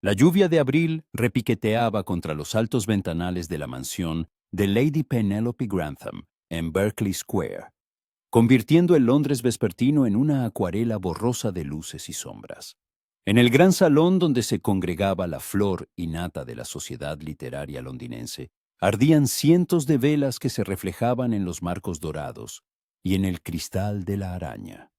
La lluvia de abril repiqueteaba contra los altos ventanales de la mansión de Lady Penelope Grantham en Berkeley Square, convirtiendo el Londres vespertino en una acuarela borrosa de luces y sombras. En el gran salón donde se congregaba la flor y nata de la sociedad literaria londinense, ardían cientos de velas que se reflejaban en los marcos dorados y en el cristal de la araña.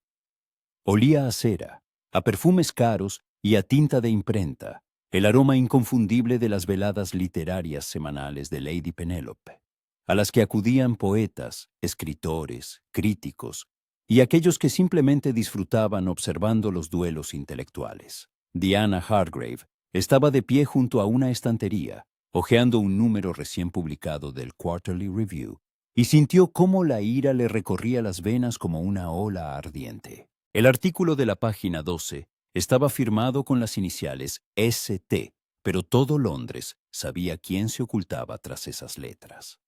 Olía a cera, a perfumes caros y a tinta de imprenta, el aroma inconfundible de las veladas literarias semanales de Lady Penelope, a las que acudían poetas, escritores, críticos y aquellos que simplemente disfrutaban observando los duelos intelectuales. Diana Hargrave estaba de pie junto a una estantería, hojeando un número recién publicado del Quarterly Review, y sintió cómo la ira le recorría las venas como una ola ardiente. El artículo de la página 12 estaba firmado con las iniciales ST, pero todo Londres sabía quién se ocultaba tras esas letras.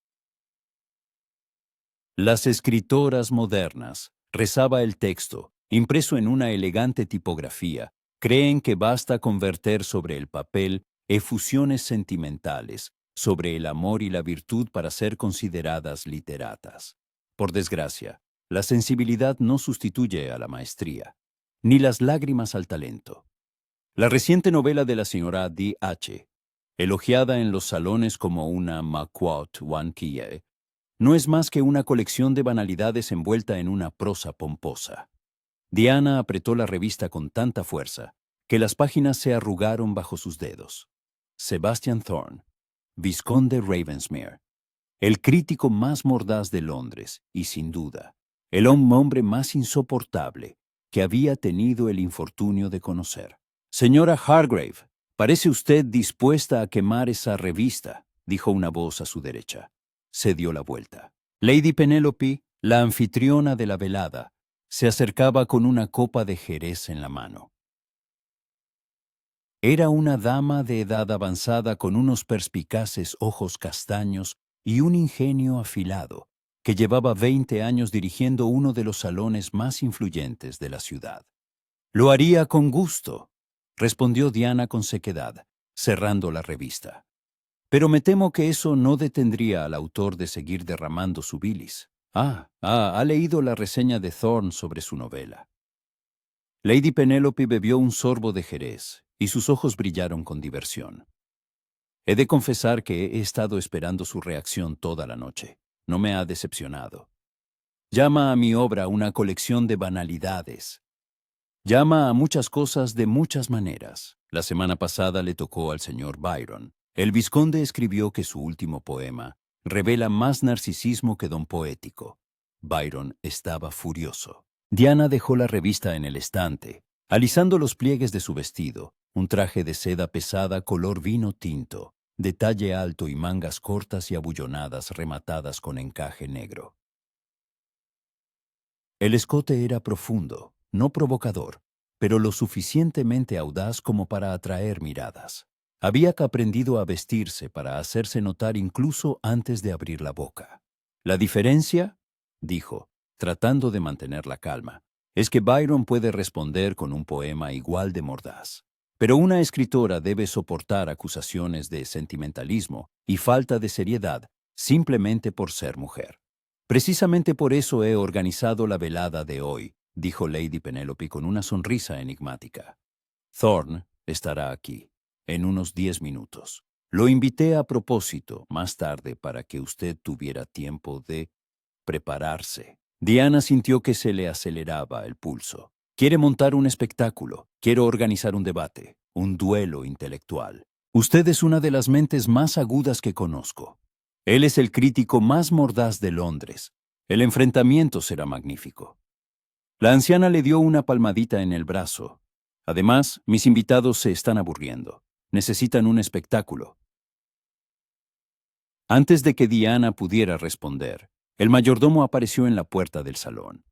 Las escritoras modernas, rezaba el texto, impreso en una elegante tipografía, creen que basta con verter sobre el papel efusiones sentimentales, sobre el amor y la virtud para ser consideradas literatas. Por desgracia, la sensibilidad no sustituye a la maestría, ni las lágrimas al talento. La reciente novela de la señora D.H., elogiada en los salones como una Maquot Wankie, no es más que una colección de banalidades envuelta en una prosa pomposa. Diana apretó la revista con tanta fuerza que las páginas se arrugaron bajo sus dedos. Sebastian Thorne, vizconde Ravensmere, el crítico más mordaz de Londres y, sin duda, el hombre más insoportable que había tenido el infortunio de conocer. Señora Hargrave, parece usted dispuesta a quemar esa revista, dijo una voz a su derecha. Se dio la vuelta. Lady Penelope, la anfitriona de la velada, se acercaba con una copa de jerez en la mano. Era una dama de edad avanzada con unos perspicaces ojos castaños y un ingenio afilado, que llevaba 20 años dirigiendo uno de los salones más influyentes de la ciudad. «Lo haría con gusto», respondió Diana con sequedad, cerrando la revista. «Pero me temo que eso no detendría al autor de seguir derramando su bilis. Ha leído la reseña de Thorne sobre su novela». Lady Penelope bebió un sorbo de jerez y sus ojos brillaron con diversión. «He de confesar que he estado esperando su reacción toda la noche. No me ha decepcionado. Llama a mi obra una colección de banalidades. Llama a muchas cosas de muchas maneras. La semana pasada le tocó al señor Byron. El vizconde escribió que su último poema revela más narcisismo que don poético. Byron estaba furioso. Diana dejó la revista en el estante, alisando los pliegues de su vestido, un traje de seda pesada color vino tinto, de talle alto y mangas cortas y abullonadas rematadas con encaje negro. El escote era profundo, no provocador, pero lo suficientemente audaz como para atraer miradas. Había aprendido a vestirse para hacerse notar incluso antes de abrir la boca. «La diferencia», dijo, tratando de mantener la calma, «es que Byron puede responder con un poema igual de mordaz. Pero una escritora debe soportar acusaciones de sentimentalismo y falta de seriedad simplemente por ser mujer. Precisamente por eso he organizado la velada de hoy», dijo Lady Penelope con una sonrisa enigmática. «Thorne estará aquí, en unos 10 minutos. Lo invité a propósito más tarde para que usted tuviera tiempo de prepararse». Diana sintió que se le aceleraba el pulso. «Quiere montar un espectáculo, quiero organizar un debate, un duelo intelectual. Usted es una de las mentes más agudas que conozco. Él es el crítico más mordaz de Londres. El enfrentamiento será magnífico». La anciana le dio una palmadita en el brazo. «Además, mis invitados se están aburriendo. Necesitan un espectáculo». Antes de que Diana pudiera responder, el mayordomo apareció en la puerta del salón.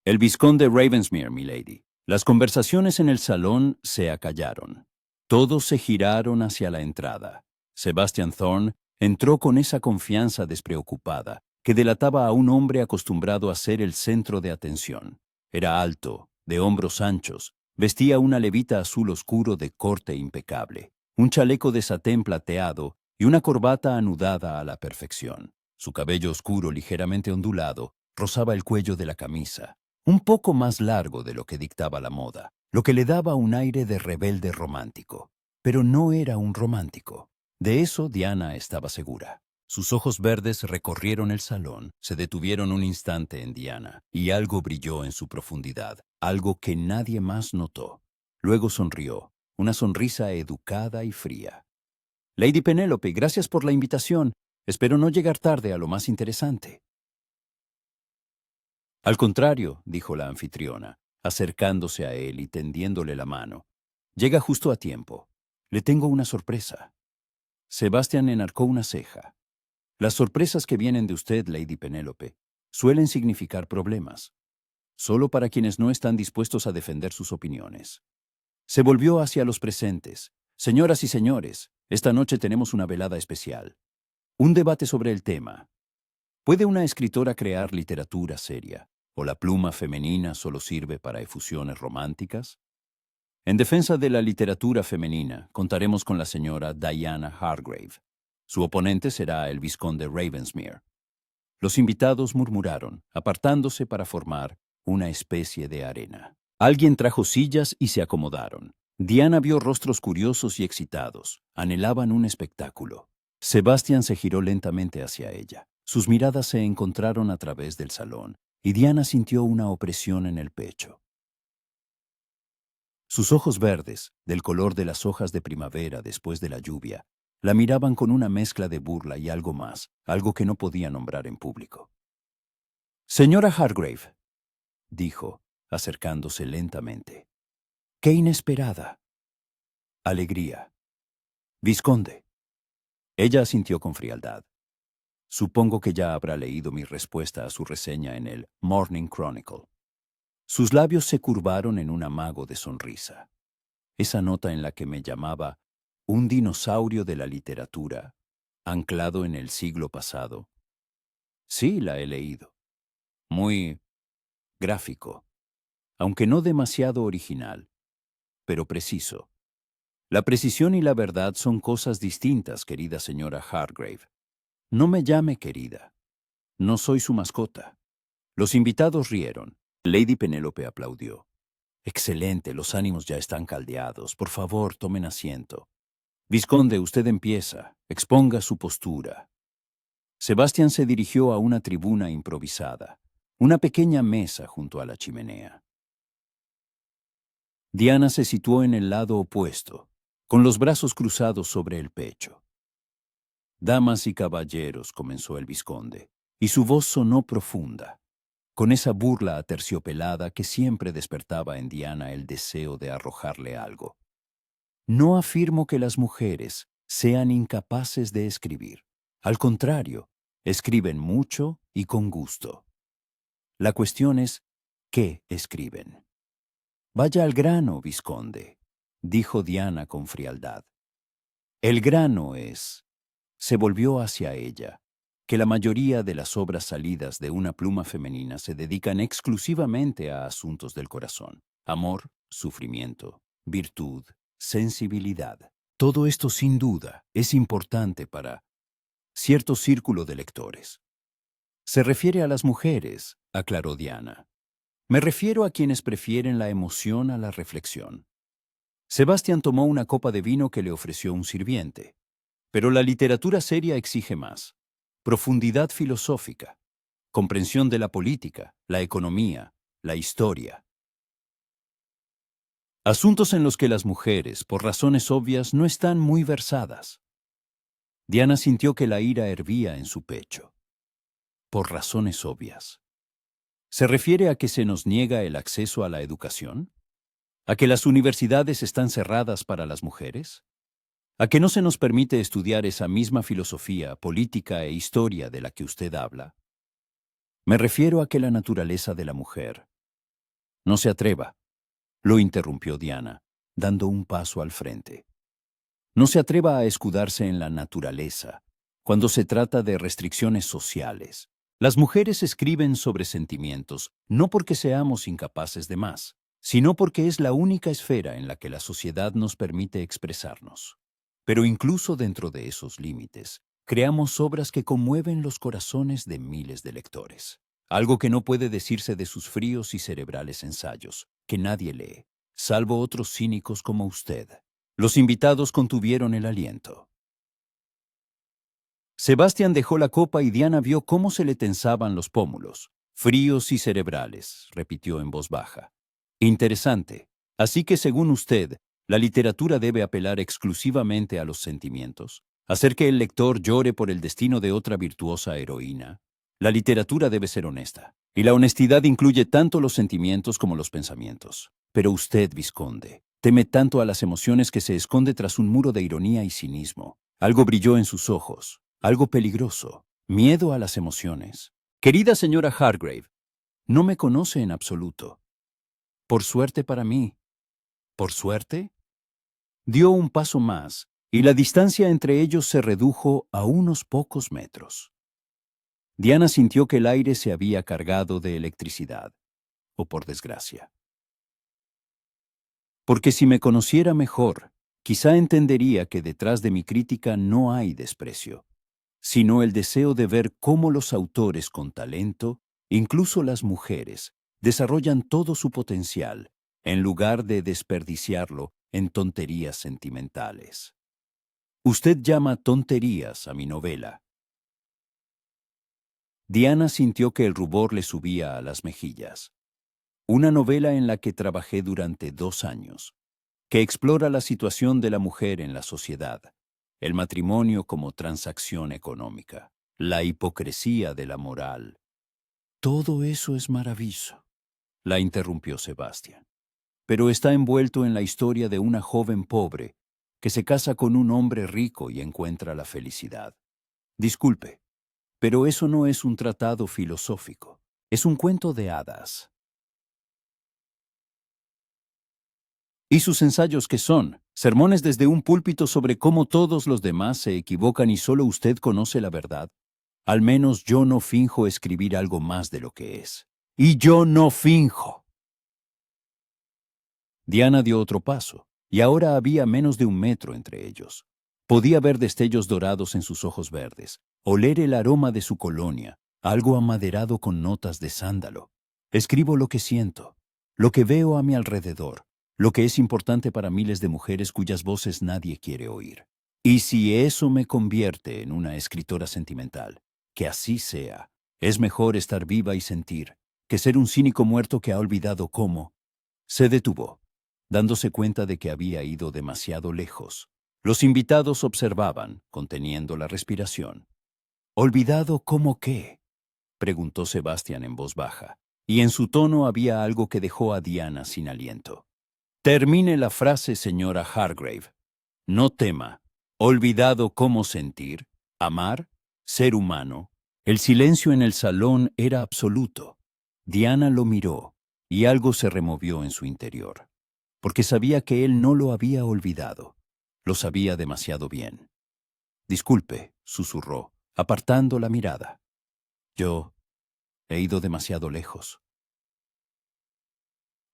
«El vizconde Ravensmere, milady». Las conversaciones en el salón se acallaron. Todos se giraron hacia la entrada. Sebastian Thorne entró con esa confianza despreocupada que delataba a un hombre acostumbrado a ser el centro de atención. Era alto, de hombros anchos, Vestía una levita azul oscuro de corte impecable, un chaleco de satén plateado y una corbata anudada a la perfección. Su cabello oscuro ligeramente ondulado rozaba el cuello de la camisa, un poco más largo de lo que dictaba la moda, lo que le daba un aire de rebelde romántico. Pero no era un romántico. De eso Diana estaba segura. Sus ojos verdes recorrieron el salón, se detuvieron un instante en Diana, y algo brilló en su profundidad, algo que nadie más notó. Luego sonrió, una sonrisa educada y fría. Lady Penélope, gracias por la invitación. Espero no llegar tarde a lo más interesante. Al contrario, dijo la anfitriona, acercándose a él y tendiéndole la mano. Llega justo a tiempo. Le tengo una sorpresa. Sebastián enarcó una ceja. Las sorpresas que vienen de usted, Lady Penélope, suelen significar problemas, solo para quienes no están dispuestos a defender sus opiniones. Se volvió hacia los presentes. Señoras y señores, esta noche tenemos una velada especial. Un debate sobre el tema. ¿Puede una escritora crear literatura seria? ¿O la pluma femenina solo sirve para efusiones románticas? En defensa de la literatura femenina, contaremos con la señora Diana Hargrave. Su oponente será el vizconde Ravensmere. Los invitados murmuraron, apartándose para formar una especie de arena. Alguien trajo sillas y se acomodaron. Diana vio rostros curiosos y excitados. Anhelaban un espectáculo. Sebastián se giró lentamente hacia ella. Sus miradas se encontraron a través del salón, y Diana sintió una opresión en el pecho. Sus ojos verdes, del color de las hojas de primavera después de la lluvia, la miraban con una mezcla de burla y algo más, algo que no podía nombrar en público. Señora Hargrave, dijo, acercándose lentamente. ¡Qué inesperada! Alegría. Vizconde. Ella asintió con frialdad. Supongo que ya habrá leído mi respuesta a su reseña en el Morning Chronicle. Sus labios se curvaron en un amago de sonrisa. Esa nota en la que me llamaba un dinosaurio de la literatura, anclado en el siglo pasado. Sí, la he leído. Muy gráfico, aunque no demasiado original, pero preciso. La precisión y la verdad son cosas distintas, querida señora Hargrave. No me llame querida. No soy su mascota. Los invitados rieron. Lady Penélope aplaudió. Excelente, los ánimos ya están caldeados. Por favor, tomen asiento. Vizconde, usted empieza. Exponga su postura. Sebastián se dirigió a una tribuna improvisada, una pequeña mesa junto a la chimenea. Diana se situó en el lado opuesto, con los brazos cruzados sobre el pecho. Damas y caballeros, comenzó el vizconde, y su voz sonó profunda, con esa burla aterciopelada que siempre despertaba en Diana el deseo de arrojarle algo. No afirmo que las mujeres sean incapaces de escribir. Al contrario, escriben mucho y con gusto. La cuestión es, ¿qué escriben? Vaya al grano, vizconde, dijo Diana con frialdad. El grano es, se volvió hacia ella, que la mayoría de las obras salidas de una pluma femenina se dedican exclusivamente a asuntos del corazón. Amor, sufrimiento, virtud, sensibilidad. Todo esto sin duda es importante para cierto círculo de lectores. Se refiere a las mujeres, aclaró Diana. Me refiero a quienes prefieren la emoción a la reflexión. Sebastián tomó una copa de vino que le ofreció un sirviente. Pero la literatura seria exige más. Profundidad filosófica, comprensión de la política, la economía, la historia. Asuntos en los que las mujeres, por razones obvias, no están muy versadas. Diana sintió que la ira hervía en su pecho. Por razones obvias. ¿Se refiere a que se nos niega el acceso a la educación? ¿A que las universidades están cerradas para las mujeres? ¿A que no se nos permite estudiar esa misma filosofía, política e historia de la que usted habla? Me refiero a que la naturaleza de la mujer. No se atreva, lo interrumpió Diana, dando un paso al frente. No se atreva a escudarse en la naturaleza, cuando se trata de restricciones sociales. Las mujeres escriben sobre sentimientos, no porque seamos incapaces de más, sino porque es la única esfera en la que la sociedad nos permite expresarnos. Pero incluso dentro de esos límites, creamos obras que conmueven los corazones de miles de lectores. Algo que no puede decirse de sus fríos y cerebrales ensayos, que nadie lee, salvo otros cínicos como usted. Los invitados contuvieron el aliento. Sebastián dejó la copa y Diana vio cómo se le tensaban los pómulos. Fríos y cerebrales, repitió en voz baja. Interesante. Así que, según usted, la literatura debe apelar exclusivamente a los sentimientos, hacer que el lector llore por el destino de otra virtuosa heroína. La literatura debe ser honesta, y la honestidad incluye tanto los sentimientos como los pensamientos. Pero usted, vizconde, teme tanto a las emociones que se esconde tras un muro de ironía y cinismo. Algo brilló en sus ojos, algo peligroso, miedo a las emociones. Querida señora Hargrave, no me conoce en absoluto. Por suerte para mí. ¿Por suerte? Dio un paso más, y la distancia entre ellos se redujo a unos pocos metros. Diana sintió que el aire se había cargado de electricidad, o por desgracia. Porque si me conociera mejor, quizá entendería que detrás de mi crítica no hay desprecio, sino el deseo de ver cómo los autores con talento, incluso las mujeres, desarrollan todo su potencial, en lugar de desperdiciarlo en tonterías sentimentales. Usted llama tonterías a mi novela. Diana sintió que el rubor le subía a las mejillas. Una novela en la que trabajé durante 2 años, que explora la situación de la mujer en la sociedad, el matrimonio como transacción económica, la hipocresía de la moral. Todo eso es maravilloso, la interrumpió Sebastián. Pero está envuelto en la historia de una joven pobre que se casa con un hombre rico y encuentra la felicidad. Disculpe, pero eso no es un tratado filosófico, es un cuento de hadas. ¿Y sus ensayos qué son? ¿Sermones desde un púlpito sobre cómo todos los demás se equivocan y solo usted conoce la verdad? Al menos yo no finjo escribir algo más de lo que es. Y yo no finjo. Diana dio otro paso, y ahora había menos de 1 metro entre ellos. Podía ver destellos dorados en sus ojos verdes, oler el aroma de su colonia, algo amaderado con notas de sándalo. Escribo lo que siento, lo que veo a mi alrededor, lo que es importante para miles de mujeres cuyas voces nadie quiere oír. Y si eso me convierte en una escritora sentimental, que así sea. Es mejor estar viva y sentir, que ser un cínico muerto que ha olvidado cómo. Se detuvo, dándose cuenta de que había ido demasiado lejos. Los invitados observaban, conteniendo la respiración. ¿Olvidado cómo qué? Preguntó Sebastián en voz baja, y en su tono había algo que dejó a Diana sin aliento. Termine la frase, señora Hargrave. No tema. ¿Olvidado cómo sentir, amar, ser humano? El silencio en el salón era absoluto. Diana lo miró, y algo se removió en su interior, porque sabía que él no lo había olvidado. Lo sabía demasiado bien. Disculpe, susurró, apartando la mirada. Yo he ido demasiado lejos.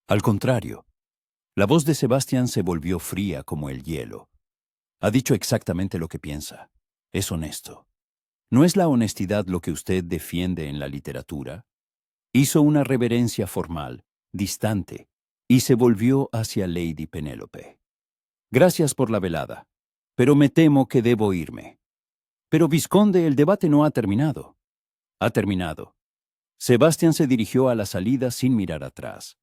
Al contrario, la voz de Sebastián se volvió fría como el hielo. Ha dicho exactamente lo que piensa. Es honesto. ¿No es la honestidad lo que usted defiende en la literatura? Hizo una reverencia formal, distante, y se volvió hacia Lady Penélope. Gracias por la velada, pero me temo que debo irme. Pero, vizconde, el debate no ha terminado. Ha terminado. Sebastián se dirigió a la salida sin mirar atrás.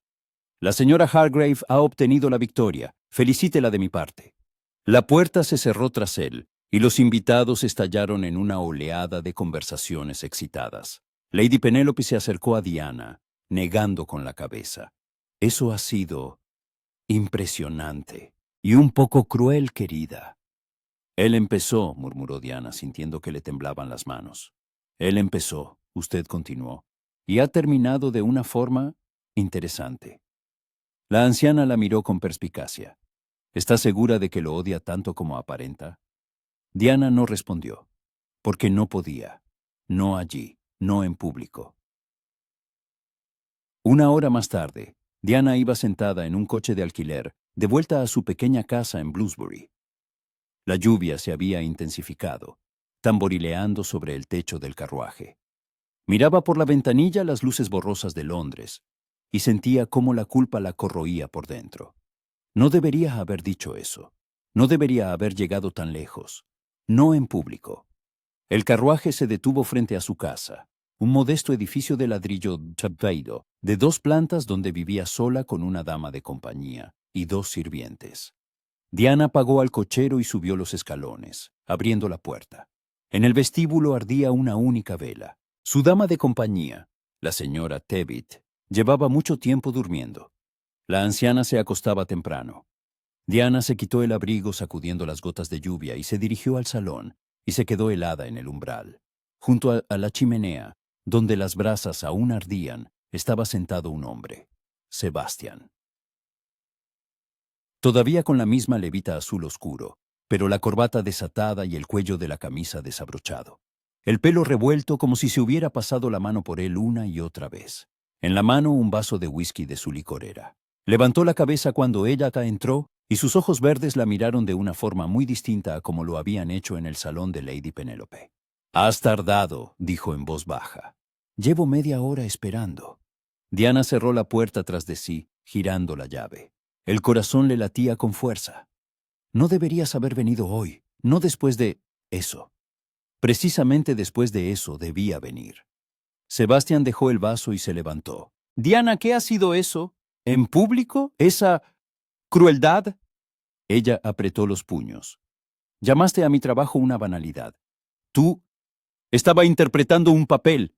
La señora Hargrave ha obtenido la victoria. Felicítela de mi parte. La puerta se cerró tras él, y los invitados estallaron en una oleada de conversaciones excitadas. Lady Penélope se acercó a Diana, negando con la cabeza. Eso ha sido impresionante y un poco cruel, querida. Él empezó, murmuró Diana, sintiendo que le temblaban las manos. Él empezó, usted continuó, y ha terminado de una forma interesante. La anciana la miró con perspicacia. ¿Está segura de que lo odia tanto como aparenta? Diana no respondió, porque no podía, no allí, no en público. 1 hora más tarde, Diana iba sentada en un coche de alquiler, de vuelta a su pequeña casa en Bloomsbury. La lluvia se había intensificado, tamborileando sobre el techo del carruaje. Miraba por la ventanilla las luces borrosas de Londres y sentía cómo la culpa la corroía por dentro. No debería haber dicho eso. No debería haber llegado tan lejos. No en público. El carruaje se detuvo frente a su casa, un modesto edificio de ladrillo tapiado, de 2 plantas donde vivía sola con una dama de compañía y 2 sirvientes. Diana pagó al cochero y subió los escalones, abriendo la puerta. En el vestíbulo ardía una única vela. Su dama de compañía, la señora Tevitt, llevaba mucho tiempo durmiendo. La anciana se acostaba temprano. Diana se quitó el abrigo sacudiendo las gotas de lluvia y se dirigió al salón y se quedó helada en el umbral. Junto a la chimenea, donde las brasas aún ardían, estaba sentado un hombre, Sebastián. Todavía con la misma levita azul oscuro, pero la corbata desatada y el cuello de la camisa desabrochado. El pelo revuelto como si se hubiera pasado la mano por él una y otra vez. En la mano un vaso de whisky de su licorera. Levantó la cabeza cuando ella entró y sus ojos verdes la miraron de una forma muy distinta a como lo habían hecho en el salón de Lady Penélope. «Has tardado», dijo en voz baja. «Llevo media hora esperando». Diana cerró la puerta tras de sí, girando la llave. El corazón le latía con fuerza. No deberías haber venido hoy, no después de eso. Precisamente después de eso debía venir. Sebastián dejó el vaso y se levantó. «Diana, ¿qué ha sido eso? ¿En público? ¿Esa crueldad?» Ella apretó los puños. «Llamaste a mi trabajo una banalidad. Tú estaba interpretando un papel».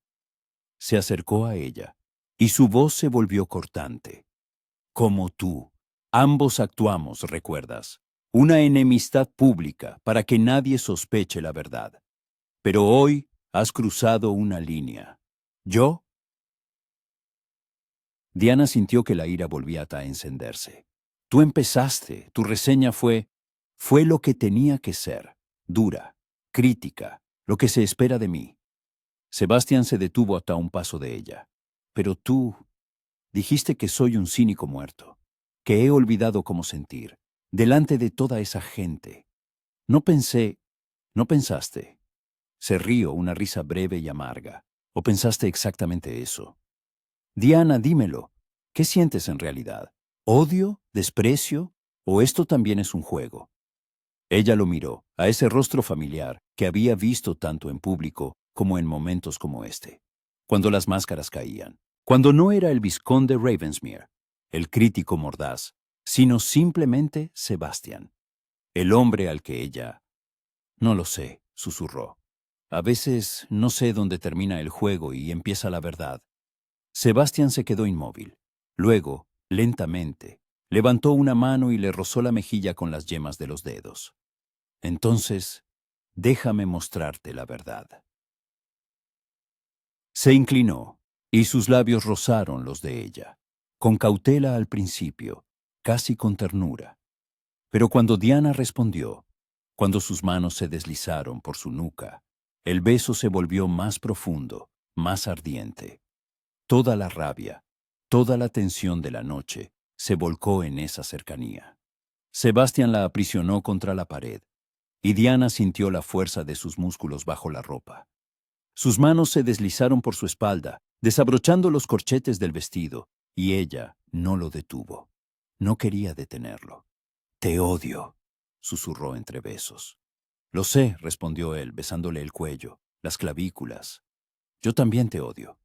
Se acercó a ella, y su voz se volvió cortante. «Como tú. Ambos actuamos, ¿recuerdas? Una enemistad pública para que nadie sospeche la verdad. Pero hoy has cruzado una línea. ¿Yo?» Diana sintió que la ira volvía a encenderse. «Tú empezaste, tu reseña fue lo que tenía que ser, dura, crítica, lo que se espera de mí». Sebastián se detuvo hasta un paso de ella. «Pero tú dijiste que soy un cínico muerto, que he olvidado cómo sentir, delante de toda esa gente. No pensaste». Se rió una risa breve y amarga. ¿O pensaste exactamente eso? «Diana, dímelo. ¿Qué sientes en realidad? ¿Odio? ¿Desprecio? ¿O esto también es un juego?» Ella lo miró, a ese rostro familiar que había visto tanto en público como en momentos como este, cuando las máscaras caían, cuando no era el vizconde Ravensmere, el crítico mordaz, sino simplemente Sebastián, el hombre al que ella... «No lo sé», susurró. «A veces no sé dónde termina el juego y empieza la verdad». Sebastián se quedó inmóvil. Luego, lentamente, levantó una mano y le rozó la mejilla con las yemas de los dedos. «Entonces, déjame mostrarte la verdad». Se inclinó, y sus labios rozaron los de ella, con cautela al principio, casi con ternura. Pero cuando Diana respondió, cuando sus manos se deslizaron por su nuca, el beso se volvió más profundo, más ardiente. Toda la rabia, toda la tensión de la noche se volcó en esa cercanía. Sebastián la aprisionó contra la pared, y Diana sintió la fuerza de sus músculos bajo la ropa. Sus manos se deslizaron por su espalda, desabrochando los corchetes del vestido, y ella no lo detuvo. No quería detenerlo. «Te odio», susurró entre besos. «Lo sé», respondió él, besándole el cuello, las clavículas. «Yo también te odio».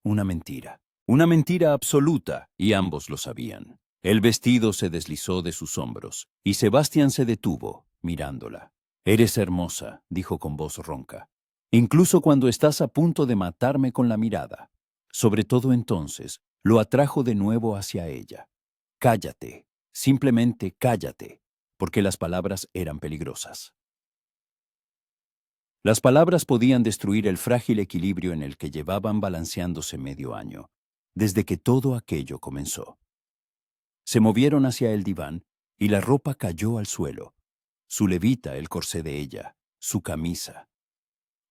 Una mentira absoluta, y ambos lo sabían. El vestido se deslizó de sus hombros, y Sebastián se detuvo, mirándola. «Eres hermosa», dijo con voz ronca, «incluso cuando estás a punto de matarme con la mirada». Sobre todo entonces, lo atrajo de nuevo hacia ella. «Cállate, simplemente cállate», porque las palabras eran peligrosas. Las palabras podían destruir el frágil equilibrio en el que llevaban balanceándose medio año, desde que todo aquello comenzó. Se movieron hacia el diván y la ropa cayó al suelo. Su levita, el corsé de ella, su camisa.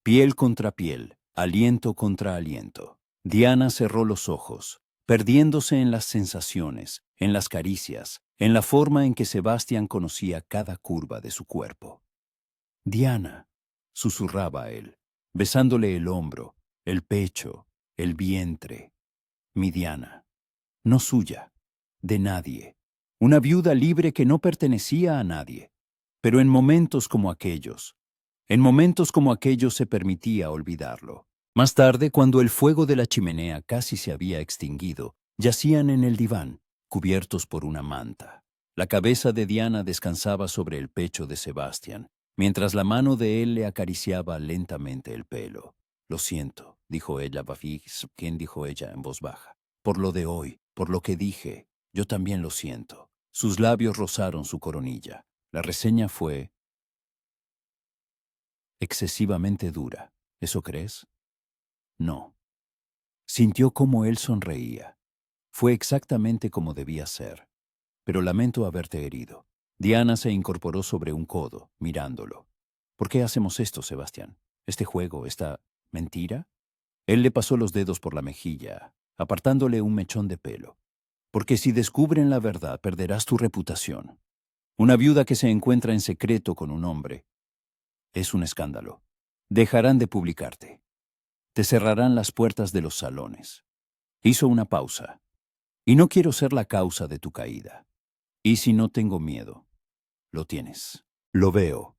Piel contra piel, aliento contra aliento. Diana cerró los ojos, perdiéndose en las sensaciones, en las caricias, en la forma en que Sebastián conocía cada curva de su cuerpo. «Diana», susurraba él, besándole el hombro, el pecho, el vientre. «Mi Diana, no suya, de nadie, una viuda libre que no pertenecía a nadie, pero en momentos como aquellos se permitía olvidarlo». Más tarde, cuando el fuego de la chimenea casi se había extinguido, yacían en el diván, cubiertos por una manta. La cabeza de Diana descansaba sobre el pecho de Sebastián, mientras la mano de él le acariciaba lentamente el pelo. «Lo siento», dijo ella en voz baja. «Por lo de hoy, por lo que dije, yo también lo siento». Sus labios rozaron su coronilla. La reseña fue excesivamente dura. ¿Eso crees? No. Sintió cómo él sonreía. Fue exactamente como debía ser. Pero lamento haberte herido. Diana se incorporó sobre un codo, mirándolo. ¿Por qué hacemos esto, Sebastián? ¿Este juego, esta mentira? Él le pasó los dedos por la mejilla, apartándole un mechón de pelo. Porque si descubren la verdad, perderás tu reputación. Una viuda que se encuentra en secreto con un hombre es un escándalo. Dejarán de publicarte. Te cerrarán las puertas de los salones. Hizo una pausa. Y no quiero ser la causa de tu caída. Y si no tengo miedo, lo tienes. Lo veo.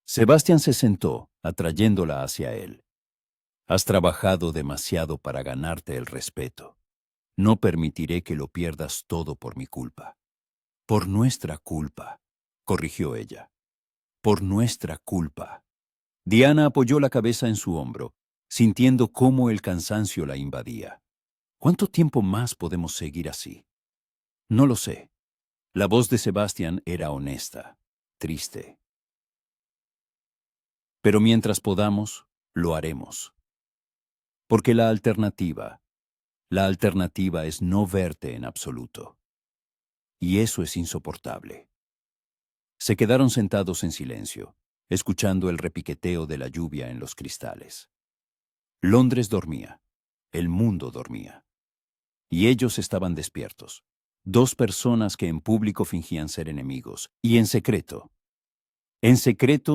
Sebastián se sentó, atrayéndola hacia él. Has trabajado demasiado para ganarte el respeto. No permitiré que lo pierdas todo por mi culpa. Por nuestra culpa, corrigió ella. Por nuestra culpa. Diana apoyó la cabeza en su hombro, sintiendo cómo el cansancio la invadía. ¿Cuánto tiempo más podemos seguir así? No lo sé. La voz de Sebastián era honesta, triste. Pero mientras podamos, lo haremos. Porque la alternativa es no verte en absoluto. Y eso es insoportable. Se quedaron sentados en silencio, escuchando el repiqueteo de la lluvia en los cristales. Londres dormía. El mundo dormía. Y ellos estaban despiertos. Dos personas que en público fingían ser enemigos, y en secreto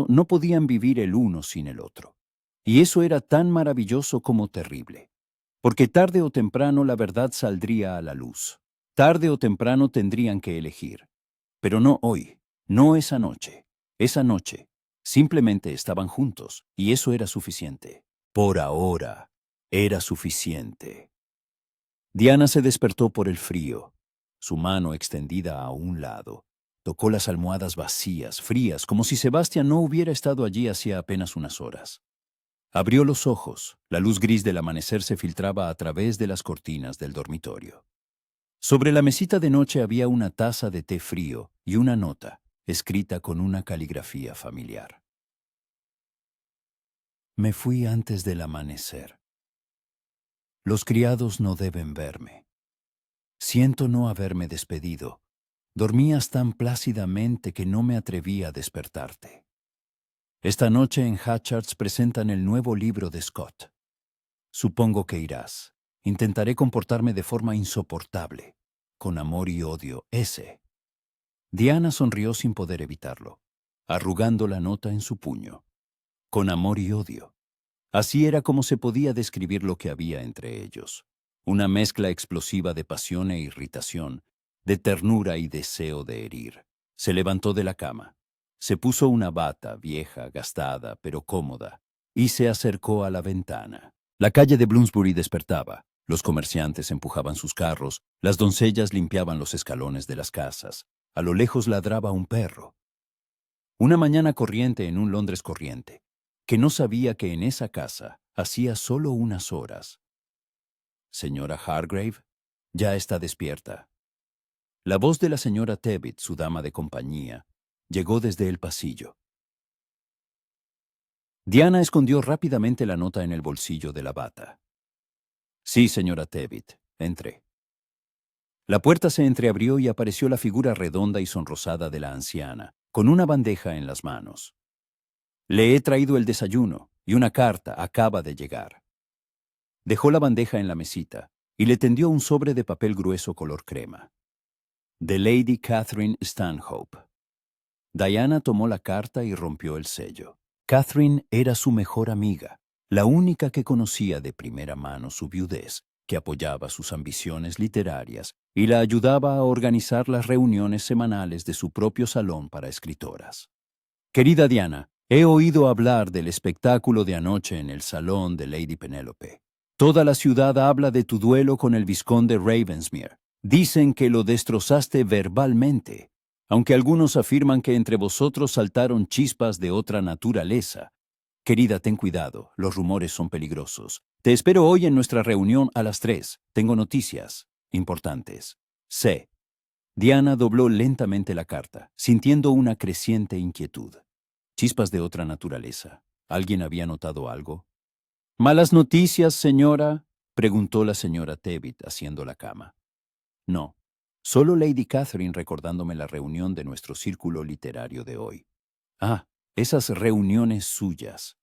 no podían vivir el uno sin el otro. Y eso era tan maravilloso como terrible. Porque tarde o temprano la verdad saldría a la luz. Tarde o temprano tendrían que elegir. Pero no hoy, no esa noche. Esa noche, simplemente estaban juntos, y eso era suficiente. Por ahora, era suficiente. Diana se despertó por el frío, su mano extendida a un lado. Tocó las almohadas vacías, frías, como si Sebastián no hubiera estado allí hacía apenas unas horas. Abrió los ojos. La luz gris del amanecer se filtraba a través de las cortinas del dormitorio. Sobre la mesita de noche había una taza de té frío y una nota, escrita con una caligrafía familiar. Me fui antes del amanecer. Los criados no deben verme. Siento no haberme despedido. Dormías tan plácidamente que no me atreví a despertarte. Esta noche en Hatchards presentan el nuevo libro de Scott. Supongo que irás. Intentaré comportarme de forma insoportable, con amor y odio, ese. Diana sonrió sin poder evitarlo, arrugando la nota en su puño. Con amor y odio. Así era como se podía describir lo que había entre ellos. Una mezcla explosiva de pasión e irritación, de ternura y deseo de herir. Se levantó de la cama. Se puso una bata, vieja, gastada, pero cómoda, y se acercó a la ventana. La calle de Bloomsbury despertaba. Los comerciantes empujaban sus carros, las doncellas limpiaban los escalones de las casas. A lo lejos ladraba un perro. Una mañana corriente en un Londres corriente, que no sabía que en esa casa hacía solo unas horas. «Señora Hargrave, ya está despierta». La voz de la señora Tebbit, su dama de compañía, llegó desde el pasillo. Diana escondió rápidamente la nota en el bolsillo de la bata. «Sí, señora Tebbit, entre». La puerta se entreabrió y apareció la figura redonda y sonrosada de la anciana, con una bandeja en las manos. «Le he traído el desayuno y una carta acaba de llegar». Dejó la bandeja en la mesita, y le tendió un sobre de papel grueso color crema. De Lady Catherine Stanhope. Diana tomó la carta y rompió el sello. Catherine era su mejor amiga, la única que conocía de primera mano su viudez, que apoyaba sus ambiciones literarias y la ayudaba a organizar las reuniones semanales de su propio salón para escritoras. Querida Diana, he oído hablar del espectáculo de anoche en el salón de Lady Penélope. Toda la ciudad habla de tu duelo con el vizconde Ravensmere. Dicen que lo destrozaste verbalmente, aunque algunos afirman que entre vosotros saltaron chispas de otra naturaleza. Querida, ten cuidado, los rumores son peligrosos. Te espero hoy en nuestra reunión a las 3. Tengo noticias importantes. C. Diana dobló lentamente la carta, sintiendo una creciente inquietud. Chispas de otra naturaleza. ¿Alguien había notado algo? ¿Malas noticias, señora?, preguntó la señora Tevitt, haciendo la cama. No, solo Lady Catherine recordándome la reunión de nuestro círculo literario de hoy. Ah, esas reuniones suyas.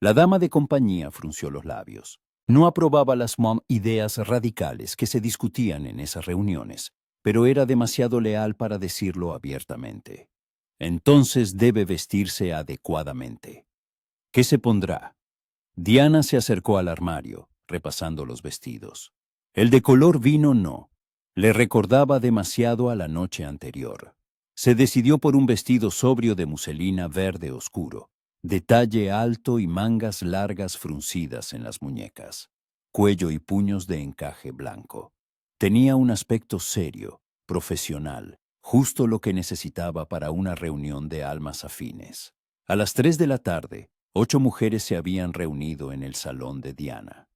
La dama de compañía frunció los labios. No aprobaba las ideas radicales que se discutían en esas reuniones, pero era demasiado leal para decirlo abiertamente. Entonces debe vestirse adecuadamente. ¿Qué se pondrá? Diana se acercó al armario, repasando los vestidos. El de color vino no. Le recordaba demasiado a la noche anterior. Se decidió por un vestido sobrio de muselina verde oscuro, de talle alto y mangas largas fruncidas en las muñecas, cuello y puños de encaje blanco. Tenía un aspecto serio, profesional, justo lo que necesitaba para una reunión de almas afines. A las 3 de la tarde, 8 mujeres se habían reunido en el salón de Diana.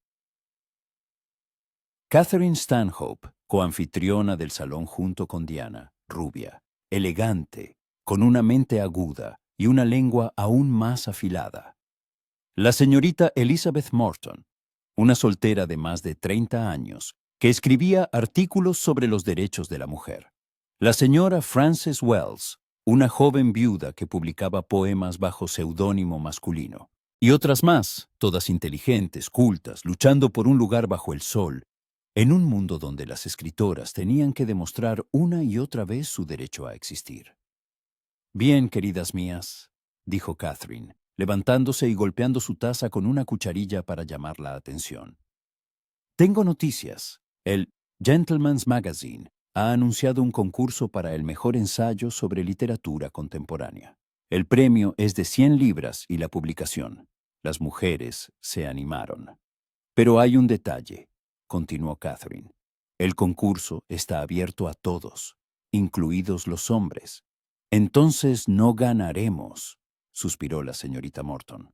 Catherine Stanhope, coanfitriona del salón junto con Diana, rubia, elegante, con una mente aguda y una lengua aún más afilada. La señorita Elizabeth Morton, una soltera de más de 30 años, que escribía artículos sobre los derechos de la mujer. La señora Frances Wells, una joven viuda que publicaba poemas bajo seudónimo masculino. Y otras más, todas inteligentes, cultas, luchando por un lugar bajo el sol, en un mundo donde las escritoras tenían que demostrar una y otra vez su derecho a existir. Bien, queridas mías, dijo Catherine, levantándose y golpeando su taza con una cucharilla para llamar la atención. Tengo noticias. El Gentleman's Magazine ha anunciado un concurso para el mejor ensayo sobre literatura contemporánea. El premio es de 100 libras y la publicación. Las mujeres se animaron. Pero hay un detalle, continuó Catherine. El concurso está abierto a todos, incluidos los hombres. Entonces no ganaremos, suspiró la señorita Morton.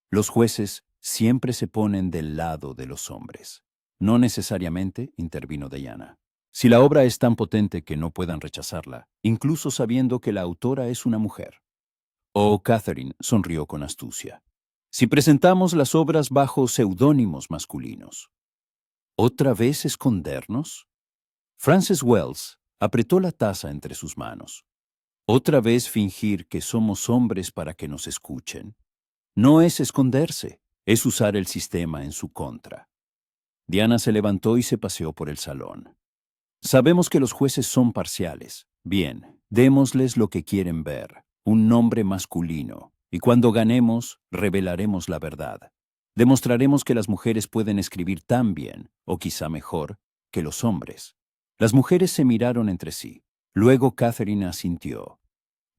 Los jueces siempre se ponen del lado de los hombres. No necesariamente, intervino Diana. Si la obra es tan potente que no puedan rechazarla, incluso sabiendo que la autora es una mujer. Oh, Catherine sonrió con astucia. Si presentamos las obras bajo seudónimos masculinos. ¿Otra vez escondernos? Frances Wells apretó la taza entre sus manos. ¿Otra vez fingir que somos hombres para que nos escuchen? No es esconderse, es usar el sistema en su contra. Diana se levantó y se paseó por el salón. Sabemos que los jueces son parciales. Bien, démosles lo que quieren ver, un nombre masculino, y cuando ganemos, revelaremos la verdad. Demostraremos que las mujeres pueden escribir tan bien, o quizá mejor, que los hombres. Las mujeres se miraron entre sí. Luego Catherine asintió.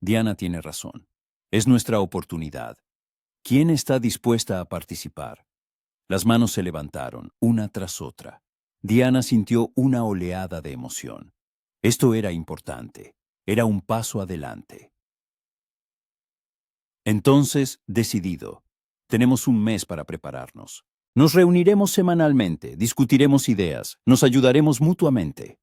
Diana tiene razón. Es nuestra oportunidad. ¿Quién está dispuesta a participar? Las manos se levantaron, una tras otra. Diana sintió una oleada de emoción. Esto era importante. Era un paso adelante. Entonces, decidido. Tenemos un mes para prepararnos. Nos reuniremos semanalmente, discutiremos ideas, nos ayudaremos mutuamente.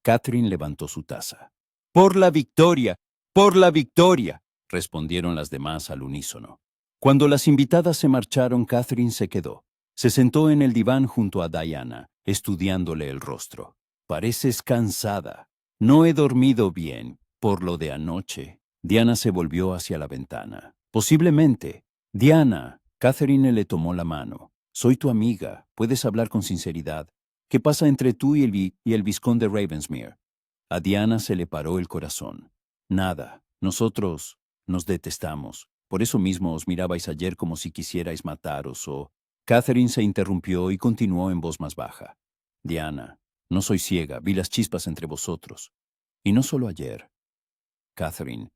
Catherine levantó su taza. ¡Por la victoria! ¡Por la victoria!, respondieron las demás al unísono. Cuando las invitadas se marcharon, Catherine se quedó. Se sentó en el diván junto a Diana, estudiándole el rostro. Pareces cansada. No he dormido bien, por lo de anoche. Diana se volvió hacia la ventana. Posiblemente. Diana. Catherine le tomó la mano. Soy tu amiga, puedes hablar con sinceridad. ¿Qué pasa entre tú y el vizconde Ravensmere? A Diana se le paró el corazón. Nada, nosotros nos detestamos. Por eso mismo os mirabais ayer como si quisierais mataros o... Catherine se interrumpió y continuó en voz más baja. Diana, no soy ciega, vi las chispas entre vosotros. Y no solo ayer. Catherine,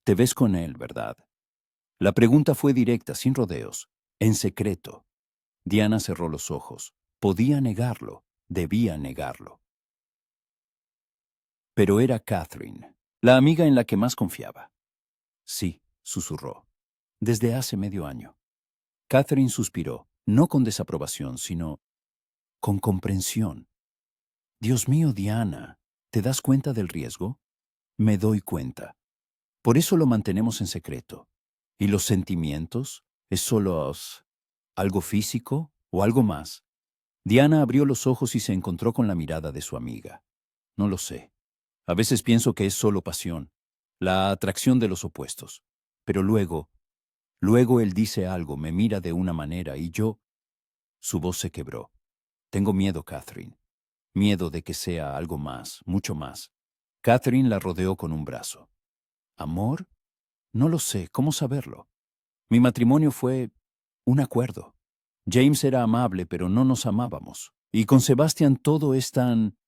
te ves con él, ¿verdad? La pregunta fue directa, sin rodeos, en secreto. Diana cerró los ojos. Podía negarlo, debía negarlo. Pero era Catherine, la amiga en la que más confiaba. Sí, susurró. Desde hace medio año. Catherine suspiró, no con desaprobación, sino con comprensión. Dios mío, Diana, ¿te das cuenta del riesgo? Me doy cuenta. Por eso lo mantenemos en secreto. ¿Y los sentimientos? ¿Es solo algo físico o algo más? Diana abrió los ojos y se encontró con la mirada de su amiga. No lo sé. A veces pienso que es solo pasión, la atracción de los opuestos. Pero luego él dice algo, me mira de una manera y yo... Su voz se quebró. Tengo miedo, Catherine. Miedo de que sea algo más, mucho más. Catherine la rodeó con un brazo. ¿Amor? No lo sé, ¿cómo saberlo? Mi matrimonio fue un acuerdo. James era amable, pero no nos amábamos. Y con Sebastian todo es tan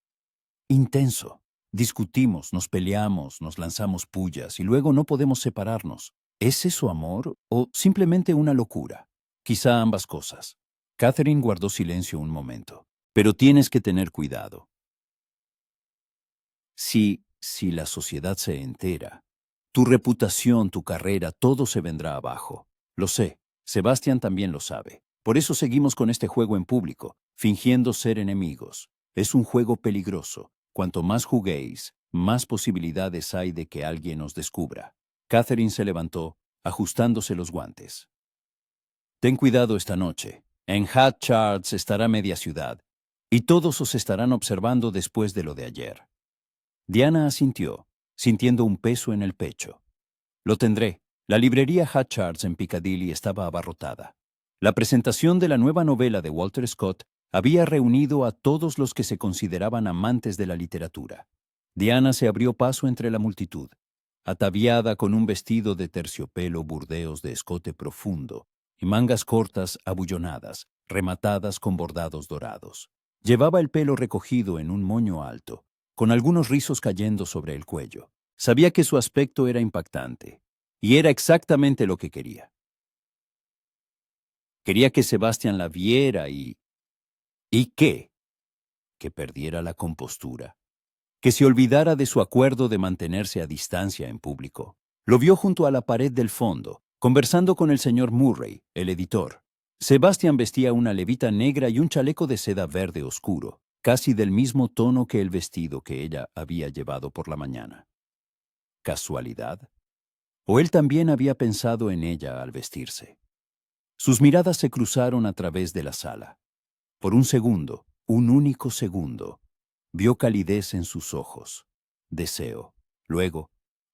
intenso. Discutimos, nos peleamos, nos lanzamos pullas y luego no podemos separarnos. ¿Es eso amor o simplemente una locura? Quizá ambas cosas. Catherine guardó silencio un momento. Pero tienes que tener cuidado. Si la sociedad se entera, tu reputación, tu carrera, todo se vendrá abajo. Lo sé, Sebastián también lo sabe. Por eso seguimos con este juego en público, fingiendo ser enemigos. Es un juego peligroso. Cuanto más juguéis, más posibilidades hay de que alguien os descubra. Catherine se levantó, ajustándose los guantes. Ten cuidado esta noche. En Hat Charts estará media ciudad, y todos os estarán observando después de lo de ayer. Diana asintió, sintiendo un peso en el pecho. Lo tendré. La librería Hatchards en Piccadilly estaba abarrotada. La presentación de la nueva novela de Walter Scott había reunido a todos los que se consideraban amantes de la literatura. Diana se abrió paso entre la multitud, ataviada con un vestido de terciopelo burdeos de escote profundo y mangas cortas abullonadas, rematadas con bordados dorados. Llevaba el pelo recogido en un moño alto, con algunos rizos cayendo sobre el cuello. Sabía que su aspecto era impactante, y era exactamente lo que quería. Quería que Sebastián la viera y... ¿Y qué? Que perdiera la compostura, que se olvidara de su acuerdo de mantenerse a distancia en público. Lo vio junto a la pared del fondo, conversando con el señor Murray, el editor. Sebastián vestía una levita negra y un chaleco de seda verde oscuro, casi del mismo tono que el vestido que ella había llevado por la mañana. ¿Casualidad? ¿O él también había pensado en ella al vestirse? Sus miradas se cruzaron a través de la sala. Por un segundo, un único segundo, vio calidez en sus ojos, deseo. Luego,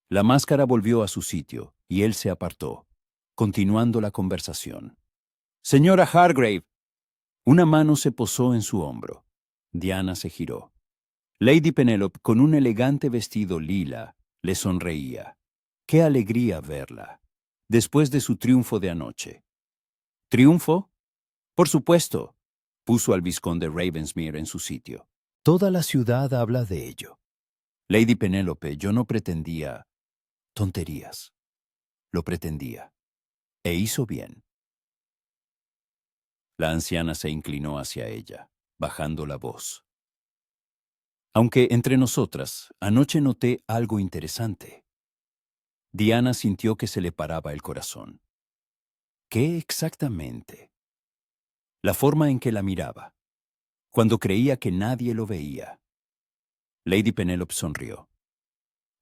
la máscara volvió a su sitio y él se apartó, continuando la conversación. Señora Hargrave. Una mano se posó en su hombro. Diana se giró. Lady Penelope, con un elegante vestido lila, le sonreía. Qué alegría verla, después de su triunfo de anoche. ¿Triunfo? Por supuesto, puso al vizconde Ravensmere en su sitio. Toda la ciudad habla de ello. Lady Penélope, yo no pretendía... tonterías. Lo pretendía. E hizo bien. La anciana se inclinó hacia ella, bajando la voz. Aunque entre nosotras, anoche noté algo interesante. Diana sintió que se le paraba el corazón. ¿Qué exactamente? La forma en que la miraba, cuando creía que nadie lo veía. Lady Penelope sonrió.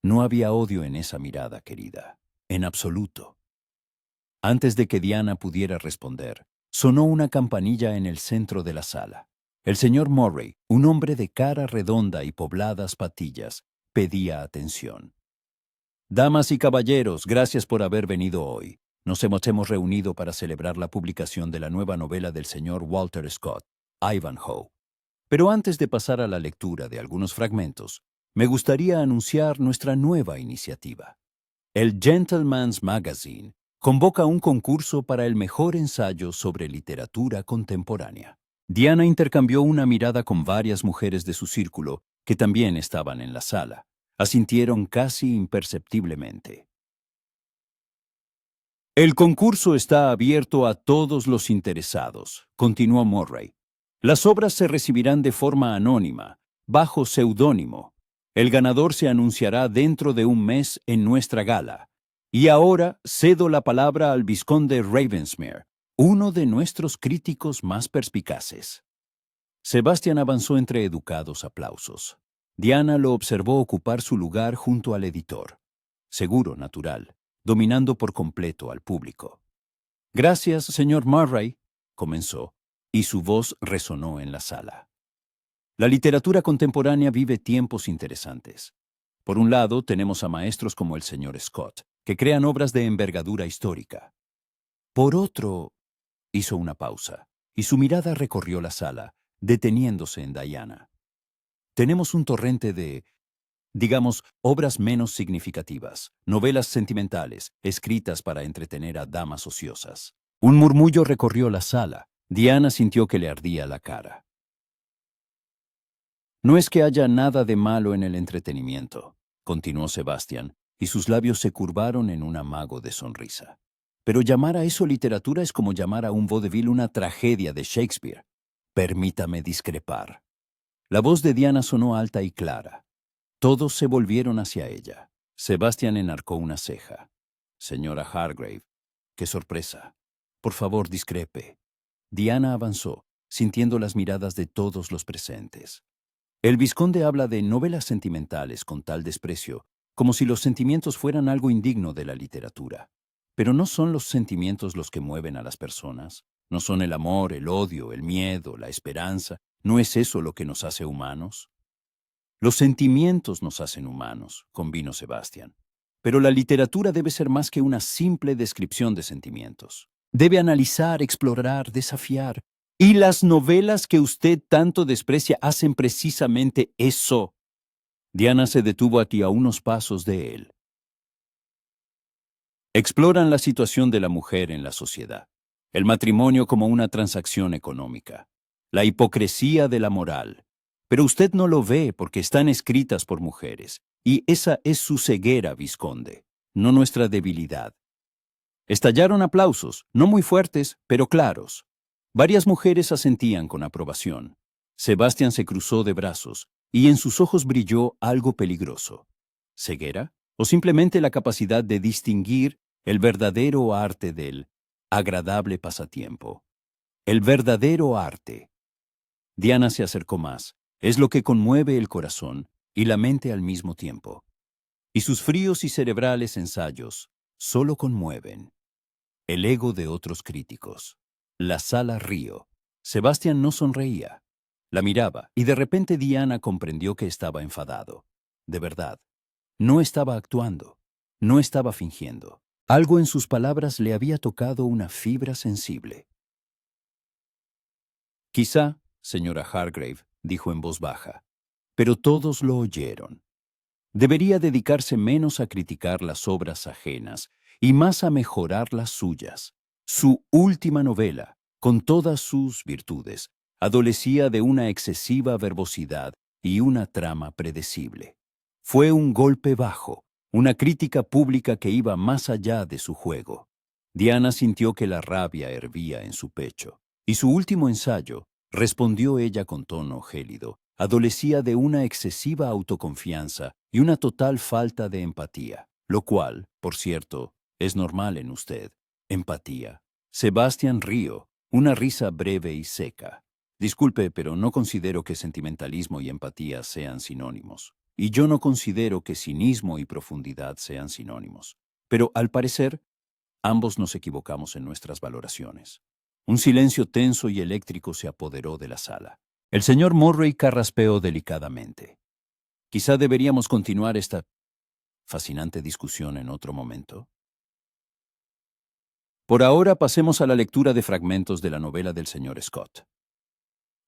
No había odio en esa mirada, querida, en absoluto. Antes de que Diana pudiera responder, sonó una campanilla en el centro de la sala. El señor Murray, un hombre de cara redonda y pobladas patillas, pedía atención. Damas y caballeros, gracias por haber venido hoy. Nos hemos reunido para celebrar la publicación de la nueva novela del señor Walter Scott, Ivanhoe. Pero antes de pasar a la lectura de algunos fragmentos, me gustaría anunciar nuestra nueva iniciativa. El Gentleman's Magazine convoca un concurso para el mejor ensayo sobre literatura contemporánea. Diana intercambió una mirada con varias mujeres de su círculo que también estaban en la sala. Asintieron casi imperceptiblemente. El concurso está abierto a todos los interesados, continuó Murray. Las obras se recibirán de forma anónima, bajo seudónimo. El ganador se anunciará dentro de un mes en nuestra gala. Y ahora cedo la palabra al vizconde Ravensmere, uno de nuestros críticos más perspicaces. Sebastián avanzó entre educados aplausos. Diana lo observó ocupar su lugar junto al editor. Seguro, natural, dominando por completo al público. Gracias, señor Murray, comenzó, y su voz resonó en la sala. La literatura contemporánea vive tiempos interesantes. Por un lado, tenemos a maestros como el señor Scott, que crean obras de envergadura histórica. Por otro, hizo una pausa, y su mirada recorrió la sala, deteniéndose en Diana. Tenemos un torrente de, digamos, obras menos significativas, novelas sentimentales, escritas para entretener a damas ociosas. Un murmullo recorrió la sala. Diana sintió que le ardía la cara. No es que haya nada de malo en el entretenimiento, continuó Sebastián, y sus labios se curvaron en un amago de sonrisa. Pero llamar a eso literatura es como llamar a un vodevil una tragedia de Shakespeare. Permítame discrepar. La voz de Diana sonó alta y clara. Todos se volvieron hacia ella. Sebastián enarcó una ceja. Señora Hargrave, qué sorpresa. Por favor, discrepe. Diana avanzó, sintiendo las miradas de todos los presentes. El vizconde habla de novelas sentimentales con tal desprecio, como si los sentimientos fueran algo indigno de la literatura. Pero no son los sentimientos los que mueven a las personas. No son el amor, el odio, el miedo, la esperanza. ¿No es eso lo que nos hace humanos? Los sentimientos nos hacen humanos, convino Sebastián. Pero la literatura debe ser más que una simple descripción de sentimientos. Debe analizar, explorar, desafiar. Y las novelas que usted tanto desprecia hacen precisamente eso. Diana se detuvo a unos pasos de él. Exploran la situación de la mujer en la sociedad, el matrimonio como una transacción económica, la hipocresía de la moral. Pero usted no lo ve porque están escritas por mujeres, y esa es su ceguera, vizconde, no nuestra debilidad. Estallaron aplausos, no muy fuertes, pero claros. Varias mujeres asentían con aprobación. Sebastián se cruzó de brazos, y en sus ojos brilló algo peligroso. ¿Ceguera? ¿O simplemente la capacidad de distinguir el verdadero arte del agradable pasatiempo? El verdadero arte. Diana se acercó más. Es lo que conmueve el corazón y la mente al mismo tiempo. Y sus fríos y cerebrales ensayos solo conmueven el ego de otros críticos. La sala rió. Sebastián no sonreía. La miraba, y de repente Diana comprendió que estaba enfadado. De verdad. No estaba actuando. No estaba fingiendo. Algo en sus palabras le había tocado una fibra sensible. Quizá, señora Hargrave, dijo en voz baja, pero todos lo oyeron. Debería dedicarse menos a criticar las obras ajenas y más a mejorar las suyas. Su última novela, con todas sus virtudes, adolecía de una excesiva verbosidad y una trama predecible. Fue un golpe bajo, una crítica pública que iba más allá de su juego. Diana sintió que la rabia hervía en su pecho, y su último ensayo, respondió ella con tono gélido, adolecía de una excesiva autoconfianza y una total falta de empatía, lo cual, por cierto, es normal en usted. Empatía. Sebastián rió, una risa breve y seca. Disculpe, pero no considero que sentimentalismo y empatía sean sinónimos. Y yo no considero que cinismo y profundidad sean sinónimos. Pero, al parecer, ambos nos equivocamos en nuestras valoraciones. Un silencio tenso y eléctrico se apoderó de la sala. El señor Murray carraspeó delicadamente. Quizá deberíamos continuar esta fascinante discusión en otro momento. Por ahora pasemos a la lectura de fragmentos de la novela del señor Scott.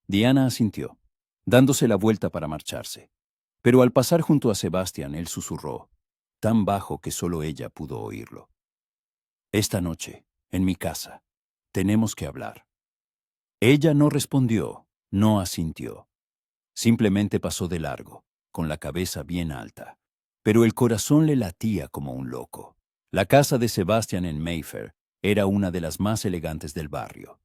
Diana asintió, dándose la vuelta para marcharse. Pero al pasar junto a Sebastián, él susurró, tan bajo que solo ella pudo oírlo. Esta noche, en mi casa, tenemos que hablar. Ella no respondió, no asintió. Simplemente pasó de largo, con la cabeza bien alta. Pero el corazón le latía como un loco. La casa de Sebastián en Mayfair era una de las más elegantes del barrio.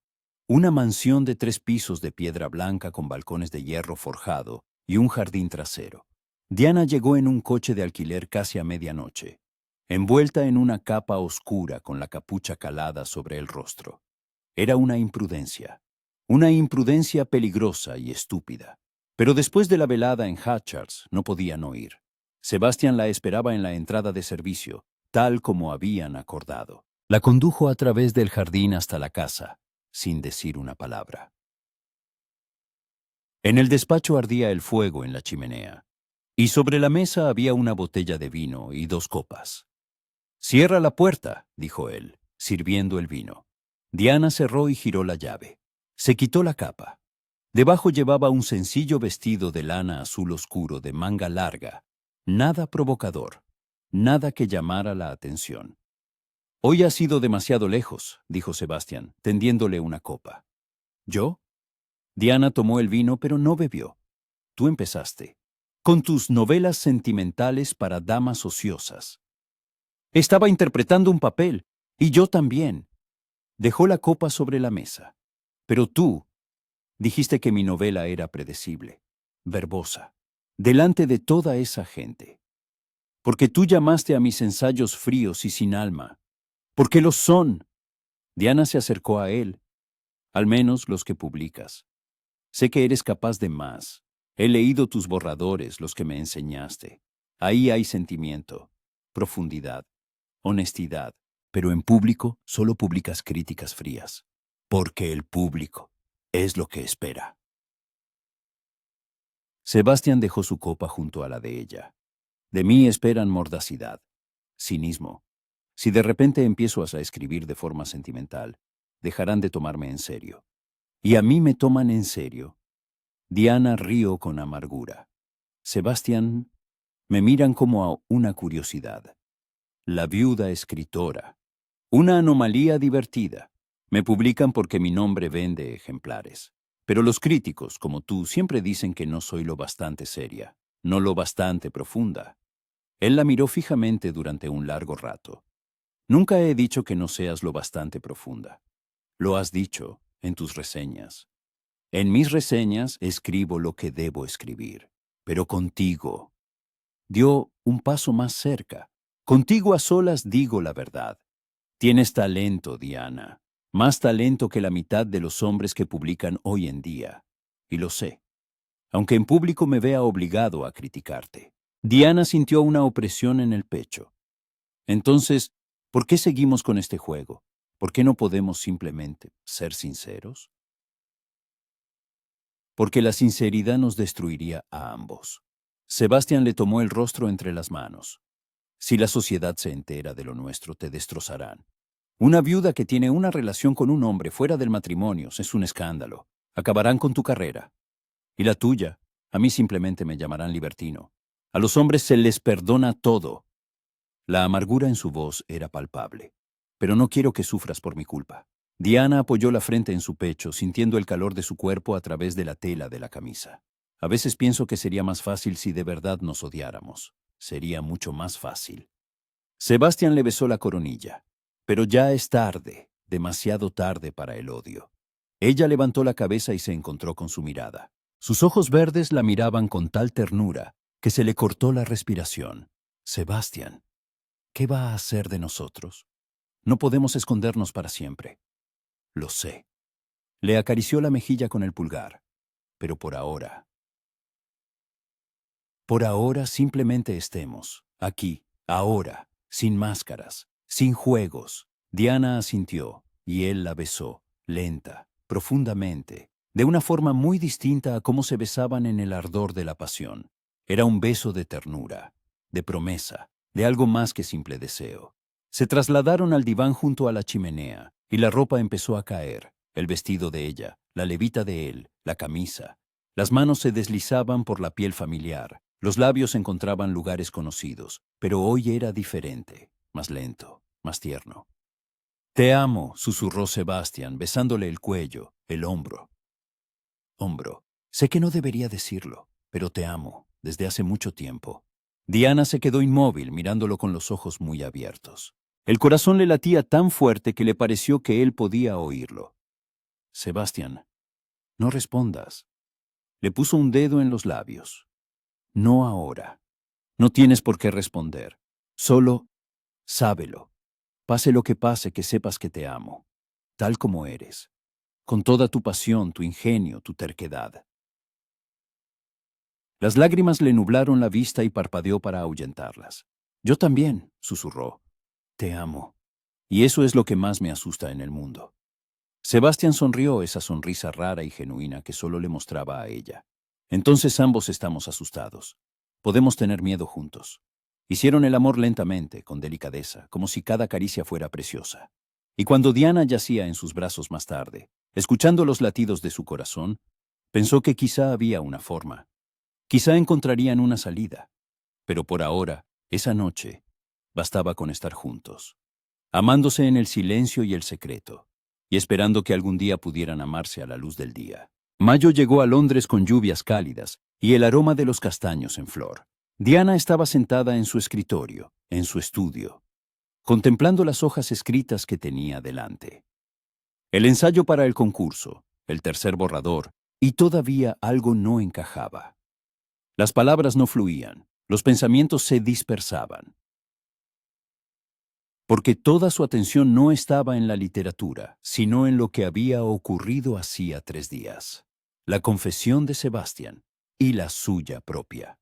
Una mansión de 3 pisos de piedra blanca con balcones de hierro forjado y un jardín trasero. Diana llegó en un coche de alquiler casi a medianoche, envuelta en una capa oscura con la capucha calada sobre el rostro. Era una imprudencia peligrosa y estúpida. Pero después de la velada en Hatchards no podían oír. Sebastián la esperaba en la entrada de servicio, tal como habían acordado. La condujo a través del jardín hasta la casa, sin decir una palabra. En el despacho ardía el fuego en la chimenea, y sobre la mesa había una botella de vino y 2 copas. «Cierra la puerta», dijo él, sirviendo el vino. Diana cerró y giró la llave. Se quitó la capa. Debajo llevaba un sencillo vestido de lana azul oscuro de manga larga, nada provocador, nada que llamara la atención. «Hoy has ido demasiado lejos», dijo Sebastián, tendiéndole una copa. «¿Yo?» Diana tomó el vino, pero no bebió. «Tú empezaste, con tus novelas sentimentales para damas ociosas. Estaba interpretando un papel, y yo también». Dejó la copa sobre la mesa. «Pero tú dijiste que mi novela era predecible, verbosa, delante de toda esa gente. Porque tú llamaste a mis ensayos fríos y sin alma. Porque lo son». Diana se acercó a él, «al menos los que publicas. Sé que eres capaz de más. He leído tus borradores, los que me enseñaste. Ahí hay sentimiento, profundidad, honestidad. Pero en público solo publicas críticas frías. Porque el público es lo que espera». Sebastián dejó su copa junto a la de ella. «De mí esperan mordacidad, cinismo. Si de repente empiezo a escribir de forma sentimental, dejarán de tomarme en serio. Y a mí me toman en serio». Diana rió con amargura. «Sebastián, me miran como a una curiosidad. La viuda escritora. Una anomalía divertida. Me publican porque mi nombre vende ejemplares. Pero los críticos, como tú, siempre dicen que no soy lo bastante seria, no lo bastante profunda». Él la miró fijamente durante un largo rato. «Nunca he dicho que no seas lo bastante profunda. Lo has dicho en tus reseñas. En mis reseñas escribo lo que debo escribir. Pero contigo». Dio un paso más cerca. «Contigo a solas digo la verdad. Tienes talento, Diana. Más talento que la mitad de los hombres que publican hoy en día. Y lo sé. Aunque en público me vea obligado a criticarte». Diana sintió una opresión en el pecho. «Entonces, ¿por qué seguimos con este juego? ¿Por qué no podemos simplemente ser sinceros?» Porque la sinceridad nos destruiría a ambos. Sebastián le tomó el rostro entre las manos. «Si la sociedad se entera de lo nuestro, te destrozarán. Una viuda que tiene una relación con un hombre fuera del matrimonio es un escándalo. Acabarán con tu carrera. Y la tuya, a mí simplemente me llamarán libertino. A los hombres se les perdona todo». La amargura en su voz era palpable. «Pero no quiero que sufras por mi culpa». Diana apoyó la frente en su pecho, sintiendo el calor de su cuerpo a través de la tela de la camisa. «A veces pienso que sería más fácil si de verdad nos odiáramos. Sería mucho más fácil». Sebastián le besó la coronilla. «Pero ya es tarde, demasiado tarde para el odio». Ella levantó la cabeza y se encontró con su mirada. Sus ojos verdes la miraban con tal ternura que se le cortó la respiración. «Sebastián, ¿qué va a hacer de nosotros? No podemos escondernos para siempre». «Lo sé». Le acarició la mejilla con el pulgar. «Pero por ahora simplemente estemos, aquí, ahora, sin máscaras, sin juegos». Diana asintió, y él la besó, lenta, profundamente, de una forma muy distinta a cómo se besaban en el ardor de la pasión. Era un beso de ternura, de promesa, de algo más que simple deseo. Se trasladaron al diván junto a la chimenea, y la ropa empezó a caer, el vestido de ella, la levita de él, la camisa. Las manos se deslizaban por la piel familiar, los labios encontraban lugares conocidos, pero hoy era diferente, más lento, más tierno. «Te amo», susurró Sebastián, besándole el cuello, el hombro. «Hombro, sé que no debería decirlo, pero te amo, desde hace mucho tiempo». Diana se quedó inmóvil, mirándolo con los ojos muy abiertos. El corazón le latía tan fuerte que le pareció que él podía oírlo. «Sebastián, no respondas». Le puso un dedo en los labios. «No ahora. No tienes por qué responder. Solo sábelo. Pase lo que pase, que sepas que te amo, tal como eres, con toda tu pasión, tu ingenio, tu terquedad». Las lágrimas le nublaron la vista y parpadeó para ahuyentarlas. «Yo también», susurró. «Te amo. Y eso es lo que más me asusta en el mundo». Sebastián sonrió, esa sonrisa rara y genuina que solo le mostraba a ella. «Entonces ambos estamos asustados. Podemos tener miedo juntos». Hicieron el amor lentamente, con delicadeza, como si cada caricia fuera preciosa. Y cuando Diana yacía en sus brazos más tarde, escuchando los latidos de su corazón, pensó que quizá había una forma. Quizá encontrarían una salida. Pero por ahora, esa noche, bastaba con estar juntos, amándose en el silencio y el secreto, y esperando que algún día pudieran amarse a la luz del día. Mayo llegó a Londres con lluvias cálidas y el aroma de los castaños en flor. Diana estaba sentada en su escritorio, en su estudio, contemplando las hojas escritas que tenía delante. El ensayo para el concurso, el tercer borrador, y todavía algo no encajaba. Las palabras no fluían, los pensamientos se dispersaban. Porque toda su atención no estaba en la literatura, sino en lo que había ocurrido hacía 3 días. La confesión de Sebastián y la suya propia.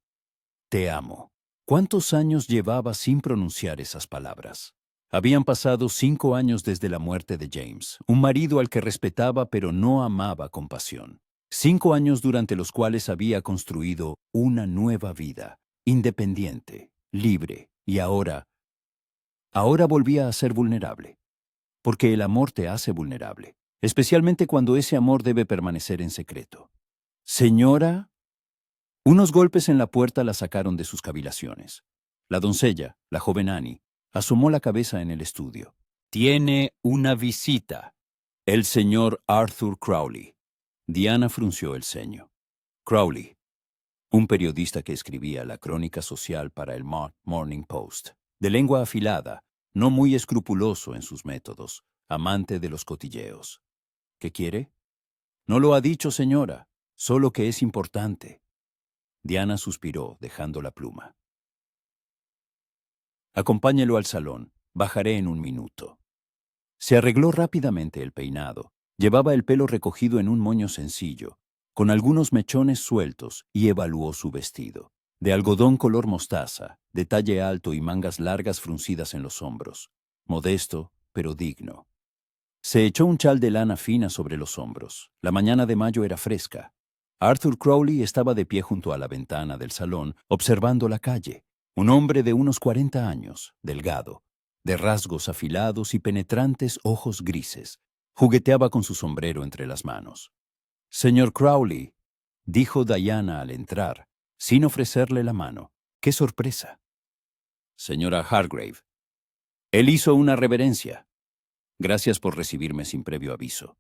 «Te amo». ¿Cuántos años llevaba sin pronunciar esas palabras? Habían pasado 5 años desde la muerte de James, un marido al que respetaba pero no amaba con pasión. 5 años durante los cuales había construido una nueva vida, independiente, libre, y ahora volvía a ser vulnerable. Porque el amor te hace vulnerable, especialmente cuando ese amor debe permanecer en secreto. «Señora». Unos golpes en la puerta la sacaron de sus cavilaciones. La doncella, la joven Annie, asomó la cabeza en el estudio. «Tiene una visita. El señor Arthur Crowley». Diana frunció el ceño. Crowley, un periodista que escribía la crónica social para el Morning Post, de lengua afilada, no muy escrupuloso en sus métodos, amante de los cotilleos. «¿Qué quiere?» «No lo ha dicho, señora, solo que es importante». Diana suspiró, dejando la pluma. «Acompáñelo al salón. Bajaré en un minuto». Se arregló rápidamente el peinado. Llevaba el pelo recogido en un moño sencillo, con algunos mechones sueltos, y evaluó su vestido. De algodón color mostaza, de talle alto y mangas largas fruncidas en los hombros. Modesto, pero digno. Se echó un chal de lana fina sobre los hombros. La mañana de mayo era fresca. Arthur Crowley estaba de pie junto a la ventana del salón, observando la calle. Un hombre de unos 40 años, delgado, de rasgos afilados y penetrantes ojos grises. Jugueteaba con su sombrero entre las manos. «Señor Crowley», dijo Diana al entrar, sin ofrecerle la mano. ¡Qué sorpresa! «Señora Hargrave». Él hizo una reverencia. «Gracias por recibirme sin previo aviso.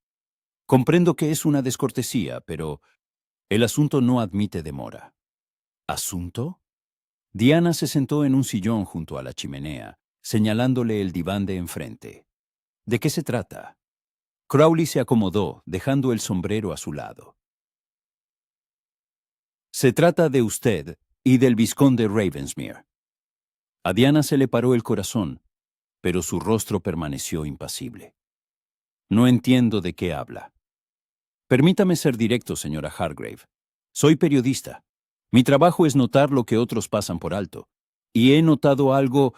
Comprendo que es una descortesía, pero el asunto no admite demora». «¿Asunto?». Diana se sentó en un sillón junto a la chimenea, señalándole el diván de enfrente. «¿De qué se trata?». Crowley se acomodó, dejando el sombrero a su lado. «Se trata de usted y del vizconde Ravensmere». A Diana se le paró el corazón, pero su rostro permaneció impasible. «No entiendo de qué habla». «Permítame ser directo, señora Hargrave. Soy periodista. Mi trabajo es notar lo que otros pasan por alto. Y he notado algo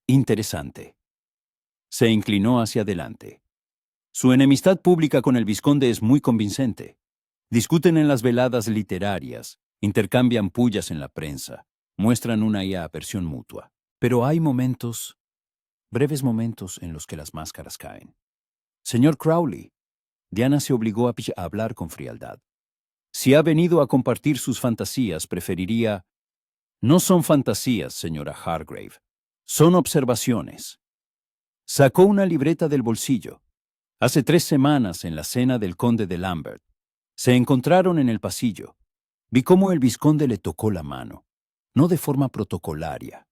interesante». Se inclinó hacia adelante. «Su enemistad pública con el vizconde es muy convincente. Discuten en las veladas literarias, intercambian pullas en la prensa, muestran una aversión mutua. Pero hay momentos breves momentos en los que las máscaras caen. Señor Crowley, Diana se obligó a hablar con frialdad. Si ha venido a compartir sus fantasías, preferiría... No son fantasías, señora Hargrave. Son observaciones. Sacó una libreta del bolsillo. Hace 3 semanas, en la cena del conde de Lambert, se encontraron en el pasillo. Vi cómo el vizconde le tocó la mano, no de forma protocolaria,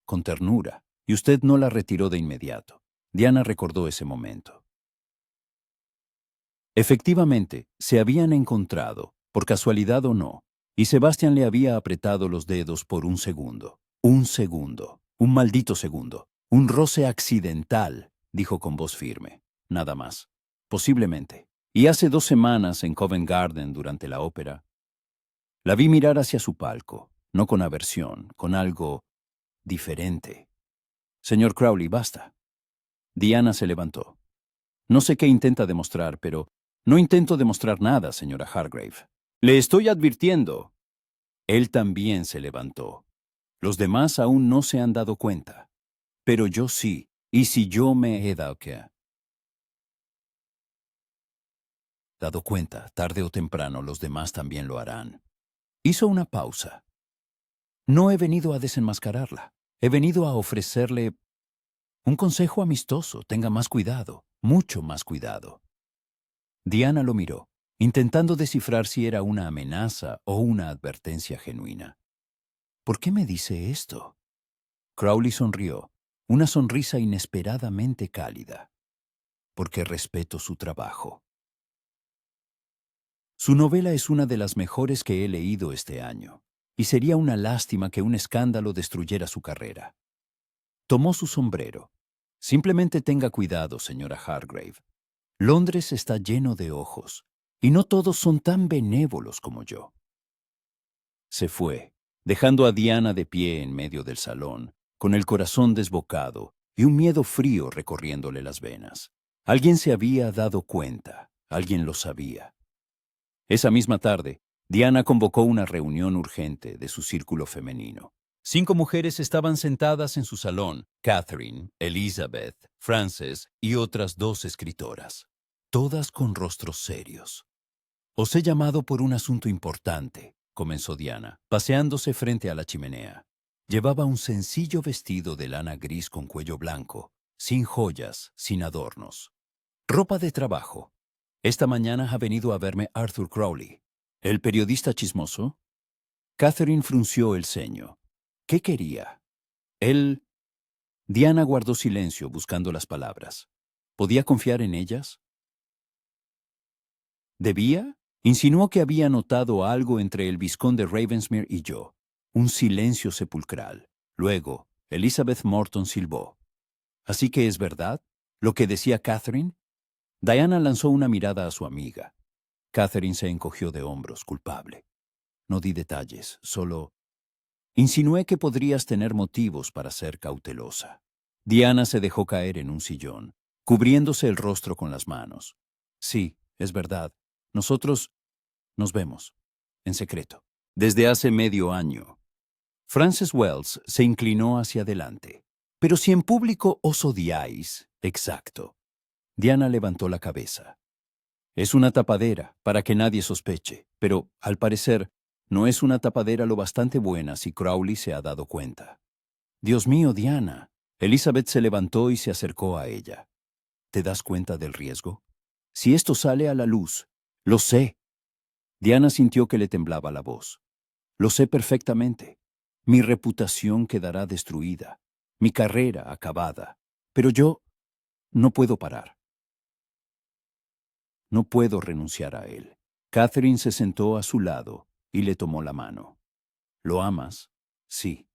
con ternura, y usted no la retiró de inmediato. Diana recordó ese momento. Efectivamente, se habían encontrado, por casualidad o no, y Sebastián le había apretado los dedos por un segundo. Un segundo. Un maldito segundo. Un roce accidental, dijo con voz firme. Nada más. Posiblemente. Y hace 2 semanas en Covent Garden, durante la ópera, la vi mirar hacia su palco, no con aversión, con algo diferente. Señor Crowley, basta. Diana se levantó. No sé qué intenta demostrar, pero no intento demostrar nada, señora Hargrave. Le estoy advirtiendo. Él también se levantó. Los demás aún no se han dado cuenta. Pero yo sí, y si yo me he dado cuenta, tarde o temprano los demás también lo harán. Hizo una pausa. No he venido a desenmascararla. He venido a ofrecerle un consejo amistoso. Tenga más cuidado, mucho más cuidado. Diana lo miró, intentando descifrar si era una amenaza o una advertencia genuina. ¿Por qué me dice esto? Crowley sonrió, una sonrisa inesperadamente cálida. Porque respeto su trabajo. Su novela es una de las mejores que he leído este año, y sería una lástima que un escándalo destruyera su carrera. Tomó su sombrero. Simplemente tenga cuidado, señora Hargrave. Londres está lleno de ojos, y no todos son tan benévolos como yo. Se fue, dejando a Diana de pie en medio del salón, con el corazón desbocado y un miedo frío recorriéndole las venas. Alguien se había dado cuenta, alguien lo sabía. Esa misma tarde, Diana convocó una reunión urgente de su círculo femenino. 5 mujeres estaban sentadas en su salón: Catherine, Elizabeth, Frances y otras 2 escritoras, todas con rostros serios. «Os he llamado por un asunto importante», comenzó Diana, paseándose frente a la chimenea. Llevaba un sencillo vestido de lana gris con cuello blanco, sin joyas, sin adornos. Ropa de trabajo. Esta mañana ha venido a verme Arthur Crowley. ¿El periodista chismoso? Catherine frunció el ceño. ¿Qué quería? Él... Diana guardó silencio buscando las palabras. ¿Podía confiar en ellas? ¿Debía? Insinuó que había notado algo entre el vizconde Ravensmere y yo. Un silencio sepulcral. Luego, Elizabeth Morton silbó. ¿Así que es verdad lo que decía Catherine? Diana lanzó una mirada a su amiga. Catherine se encogió de hombros, culpable. No di detalles, solo insinué que podrías tener motivos para ser cautelosa. Diana se dejó caer en un sillón, cubriéndose el rostro con las manos. Sí, es verdad. Nosotros nos vemos, en secreto, desde hace medio año. Frances Wells se inclinó hacia adelante. Pero si en público os odiáis, exacto. Diana levantó la cabeza. Es una tapadera, para que nadie sospeche, pero, al parecer, no es una tapadera lo bastante buena si Crowley se ha dado cuenta. Dios mío, Diana. Elizabeth se levantó y se acercó a ella. ¿Te das cuenta del riesgo? Si esto sale a la luz, lo sé. Diana sintió que le temblaba la voz. Lo sé perfectamente. Mi reputación quedará destruida, mi carrera acabada. Pero yo no puedo parar. No puedo renunciar a él. Catherine se sentó a su lado y le tomó la mano. ¿Lo amas? Sí.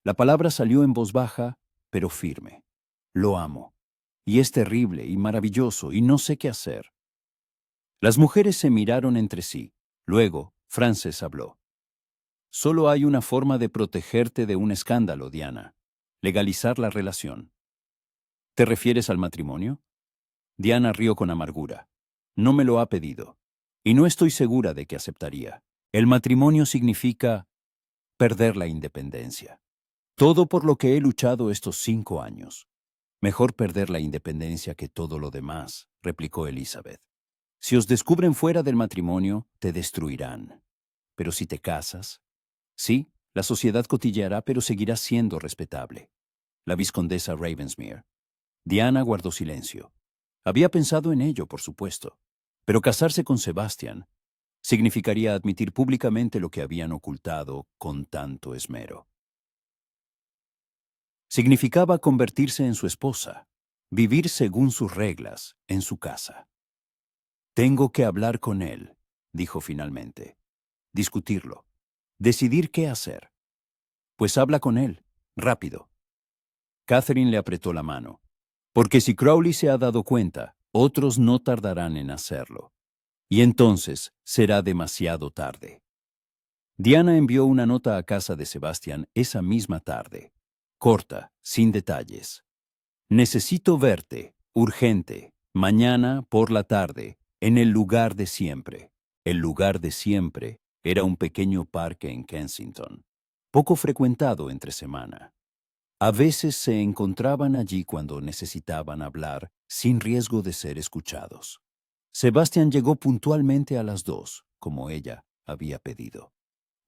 La palabra salió en voz baja, pero firme. Lo amo. Y es terrible y maravilloso y no sé qué hacer. Las mujeres se miraron entre sí. Luego, Frances habló. Solo hay una forma de protegerte de un escándalo, Diana. Legalizar la relación. ¿Te refieres al matrimonio? Diana rió con amargura. No me lo ha pedido. Y no estoy segura de que aceptaría. El matrimonio significa perder la independencia. Todo por lo que he luchado estos 5 años. Mejor perder la independencia que todo lo demás, replicó Elizabeth. Si os descubren fuera del matrimonio, te destruirán. Pero si te casas, sí, la sociedad cotilleará, pero seguirás siendo respetable. La vizcondesa Ravensmere. Diana guardó silencio. Había pensado en ello, por supuesto. Pero casarse con Sebastian significaría admitir públicamente lo que habían ocultado con tanto esmero. Significaba convertirse en su esposa, vivir según sus reglas, en su casa. Tengo que hablar con él, dijo finalmente. Discutirlo. Decidir qué hacer. Pues habla con él, rápido. Catherine le apretó la mano. Porque si Crowley se ha dado cuenta, otros no tardarán en hacerlo. Y entonces será demasiado tarde. Diana envió una nota a casa de Sebastian esa misma tarde. Corta, sin detalles. Necesito verte, urgente, mañana por la tarde, en el lugar de siempre. El lugar de siempre era un pequeño parque en Kensington, poco frecuentado entre semana. A veces se encontraban allí cuando necesitaban hablar, sin riesgo de ser escuchados. Sebastián llegó puntualmente a las 2, como ella había pedido.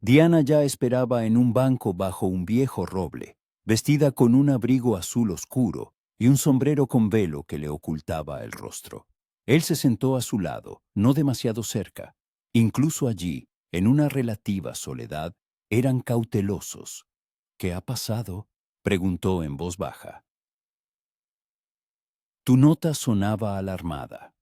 Diana ya esperaba en un banco bajo un viejo roble, vestida con un abrigo azul oscuro y un sombrero con velo que le ocultaba el rostro. Él se sentó a su lado, no demasiado cerca. Incluso allí, en una relativa soledad, eran cautelosos. ¿Qué ha pasado?, preguntó en voz baja. Tu nota sonaba alarmada.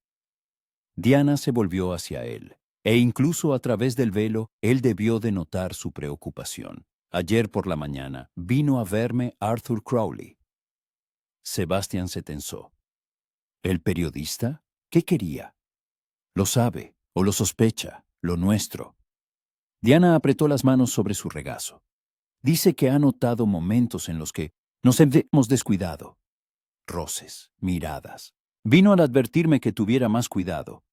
Diana se volvió hacia él, e incluso a través del velo, él debió de notar su preocupación. Ayer por la mañana vino a verme Arthur Crowley. Sebastián se tensó. ¿El periodista? ¿Qué quería? Lo sabe, o lo sospecha, lo nuestro. Diana apretó las manos sobre su regazo. Dice que ha notado momentos en los que nos hemos descuidado. Roces, miradas. Vino al advertirme que tuviera más cuidado.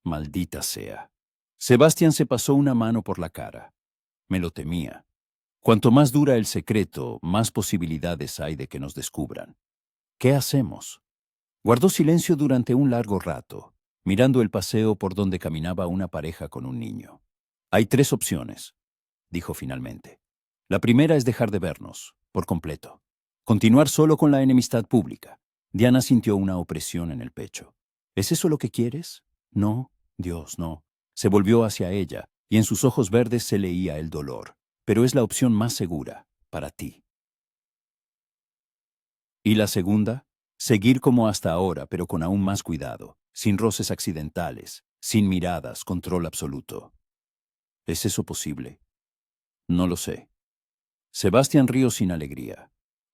Maldita sea. Sebastián se pasó una mano por la cara. Me lo temía. Cuanto más dura el secreto, más posibilidades hay de que nos descubran. ¿Qué hacemos? Guardó silencio durante un largo rato, mirando el paseo por donde caminaba una pareja con un niño. Hay 3 opciones, dijo finalmente. La primera es dejar de vernos, por completo. Continuar solo con la enemistad pública. Diana sintió una opresión en el pecho. ¿Es eso lo que quieres? No, Dios, no. Se volvió hacia ella, y en sus ojos verdes se leía el dolor. Pero es la opción más segura, para ti. ¿Y la segunda? Seguir como hasta ahora, pero con aún más cuidado, sin roces accidentales, sin miradas, control absoluto. ¿Es eso posible? No lo sé. Sebastián rió sin alegría.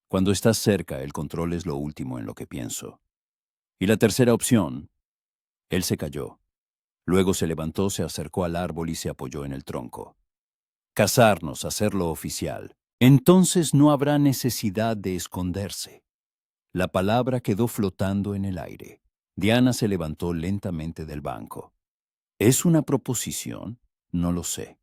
Cuando estás cerca, el control es lo último en lo que pienso. ¿Y la tercera opción? Él se calló. Luego se levantó, se acercó al árbol y se apoyó en el tronco. Casarnos, hacerlo oficial. Entonces no habrá necesidad de esconderse. La palabra quedó flotando en el aire. Diana se levantó lentamente del banco. ¿Es una proposición? No lo sé.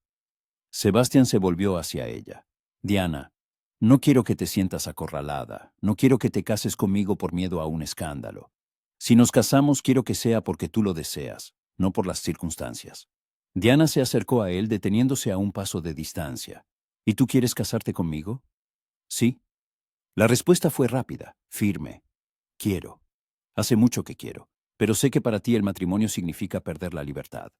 Sebastián se volvió hacia ella. Diana, no quiero que te sientas acorralada. No quiero que te cases conmigo por miedo a un escándalo. Si nos casamos, quiero que sea porque tú lo deseas, no por las circunstancias. Diana se acercó a él deteniéndose a un paso de distancia. ¿Y tú quieres casarte conmigo? Sí. La respuesta fue rápida, firme. Quiero. Hace mucho que quiero, pero sé que para ti el matrimonio significa perder la libertad.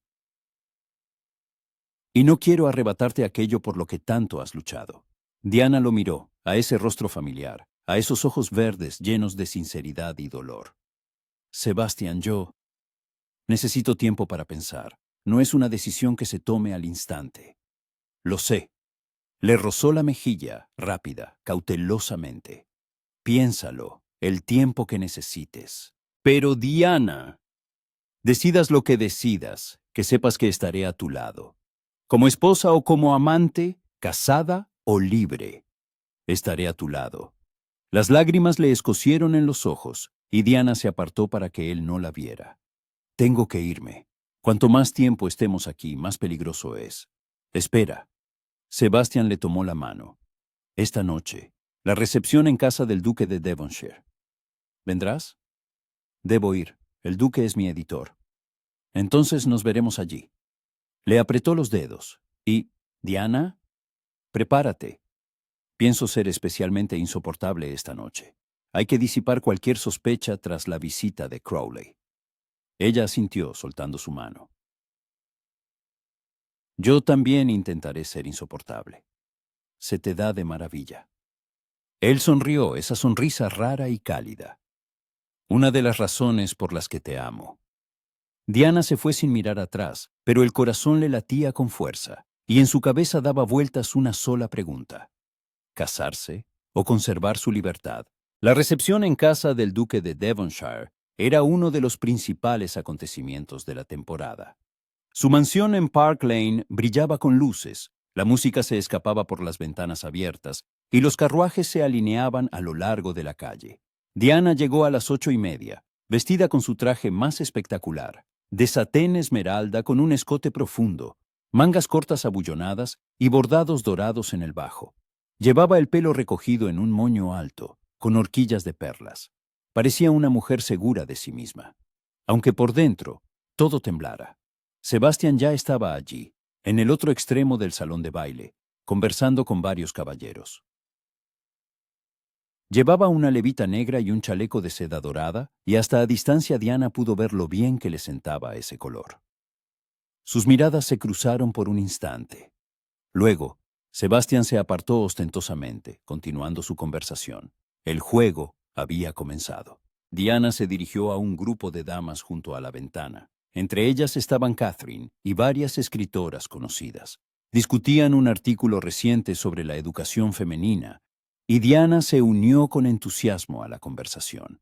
Y no quiero arrebatarte aquello por lo que tanto has luchado. Diana lo miró, a ese rostro familiar, a esos ojos verdes llenos de sinceridad y dolor. Sebastián, yo necesito tiempo para pensar. No es una decisión que se tome al instante. Lo sé. Le rozó la mejilla, rápida, cautelosamente. Piénsalo, el tiempo que necesites. Pero Diana, decidas lo que decidas, que sepas que estaré a tu lado. Como esposa o como amante, casada o libre, estaré a tu lado. Las lágrimas le escocieron en los ojos, y Diana se apartó para que él no la viera. Tengo que irme. Cuanto más tiempo estemos aquí, más peligroso es. Espera. Sebastián le tomó la mano. Esta noche, la recepción en casa del duque de Devonshire. ¿Vendrás? Debo ir. El duque es mi editor. Entonces nos veremos allí. Le apretó los dedos. Y, Diana, prepárate. Pienso ser especialmente insoportable esta noche. Hay que disipar cualquier sospecha tras la visita de Crowley. Ella asintió, soltando su mano. Yo también intentaré ser insoportable. Se te da de maravilla. Él sonrió, esa sonrisa rara y cálida. Una de las razones por las que te amo. Diana se fue sin mirar atrás, pero el corazón le latía con fuerza, y en su cabeza daba vueltas una sola pregunta: ¿casarse o conservar su libertad? La recepción en casa del duque de Devonshire era uno de los principales acontecimientos de la temporada. Su mansión en Park Lane brillaba con luces, la música se escapaba por las ventanas abiertas y los carruajes se alineaban a lo largo de la calle. Diana llegó a las 8:30, vestida con su traje más espectacular, de satén esmeralda con un escote profundo, mangas cortas abullonadas y bordados dorados en el bajo. Llevaba el pelo recogido en un moño alto, con horquillas de perlas. Parecía una mujer segura de sí misma, aunque por dentro todo temblara. Sebastián ya estaba allí, en el otro extremo del salón de baile, conversando con varios caballeros. Llevaba una levita negra y un chaleco de seda dorada, y hasta a distancia Diana pudo ver lo bien que le sentaba ese color. Sus miradas se cruzaron por un instante. Luego, Sebastián se apartó ostentosamente, continuando su conversación. El juego había comenzado. Diana se dirigió a un grupo de damas junto a la ventana. Entre ellas estaban Catherine y varias escritoras conocidas. Discutían un artículo reciente sobre la educación femenina, y Diana se unió con entusiasmo a la conversación.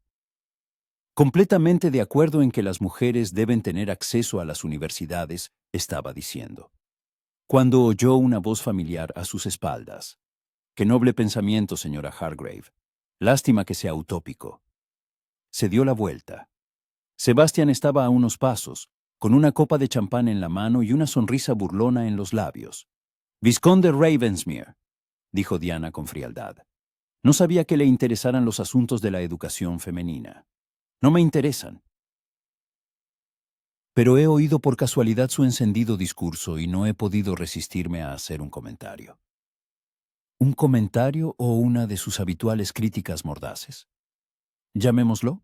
Completamente de acuerdo en que las mujeres deben tener acceso a las universidades, estaba diciendo, cuando oyó una voz familiar a sus espaldas. Qué noble pensamiento, señora Hargrave. Lástima que sea utópico. Se dio la vuelta. Sebastián estaba a unos pasos, con una copa de champán en la mano y una sonrisa burlona en los labios. Vizconde Ravensmere, dijo Diana con frialdad. No sabía que le interesaran los asuntos de la educación femenina. No me interesan. Pero he oído por casualidad su encendido discurso y no he podido resistirme a hacer un comentario. ¿Un comentario o una de sus habituales críticas mordaces? Llamémoslo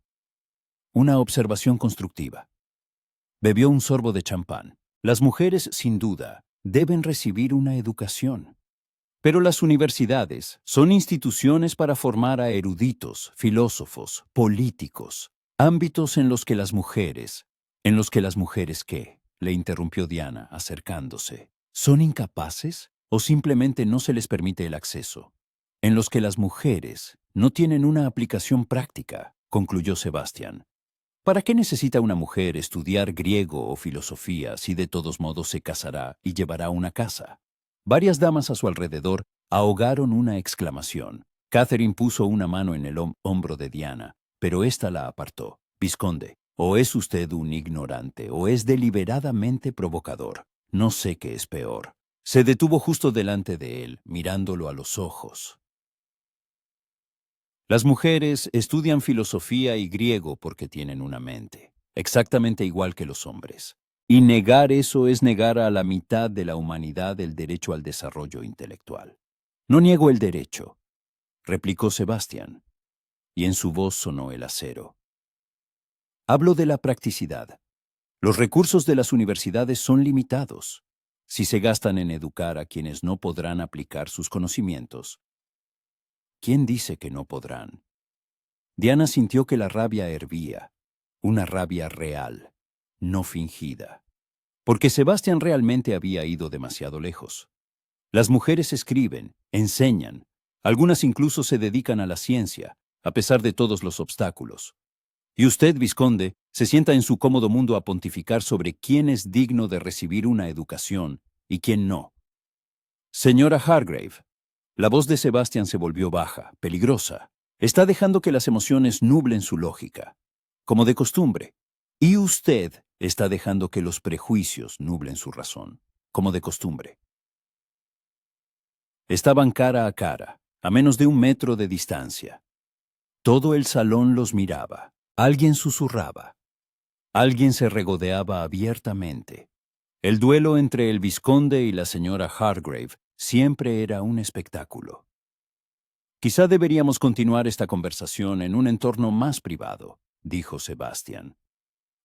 una observación constructiva. Bebió un sorbo de champán. Las mujeres, sin duda, deben recibir una educación. Pero las universidades son instituciones para formar a eruditos, filósofos, políticos, ámbitos en los que las mujeres, ¿qué? Le interrumpió Diana, acercándose. ¿Son incapaces o simplemente no se les permite el acceso? En los que las mujeres no tienen una aplicación práctica, concluyó Sebastián. ¿Para qué necesita una mujer estudiar griego o filosofía si de todos modos se casará y llevará una casa? Varias damas a su alrededor ahogaron una exclamación. Catherine puso una mano en el hombro de Diana, pero ésta la apartó. Vizconde, o es usted un ignorante o es deliberadamente provocador. No sé qué es peor. Se detuvo justo delante de él, mirándolo a los ojos. Las mujeres estudian filosofía y griego porque tienen una mente, exactamente igual que los hombres. Y negar eso es negar a la mitad de la humanidad el derecho al desarrollo intelectual. No niego el derecho, replicó Sebastián, y en su voz sonó el acero. Hablo de la practicidad. Los recursos de las universidades son limitados. Si se gastan en educar a quienes no podrán aplicar sus conocimientos, ¿quién dice que no podrán? Diana sintió que la rabia hervía, una rabia real, no fingida, porque Sebastián realmente había ido demasiado lejos. Las mujeres escriben, enseñan, algunas incluso se dedican a la ciencia, a pesar de todos los obstáculos. Y usted, vizconde, se sienta en su cómodo mundo a pontificar sobre quién es digno de recibir una educación y quién no. Señora Hargrave, la voz de Sebastián se volvió baja, peligrosa. Está dejando que las emociones nublen su lógica, como de costumbre. Y usted está dejando que los prejuicios nublen su razón, como de costumbre. Estaban cara a cara, a menos de 1 metro de distancia. Todo el salón los miraba. Alguien susurraba. Alguien se regodeaba abiertamente. El duelo entre el vizconde y la señora Hargrave siempre era un espectáculo. Quizá deberíamos continuar esta conversación en un entorno más privado, dijo Sebastian,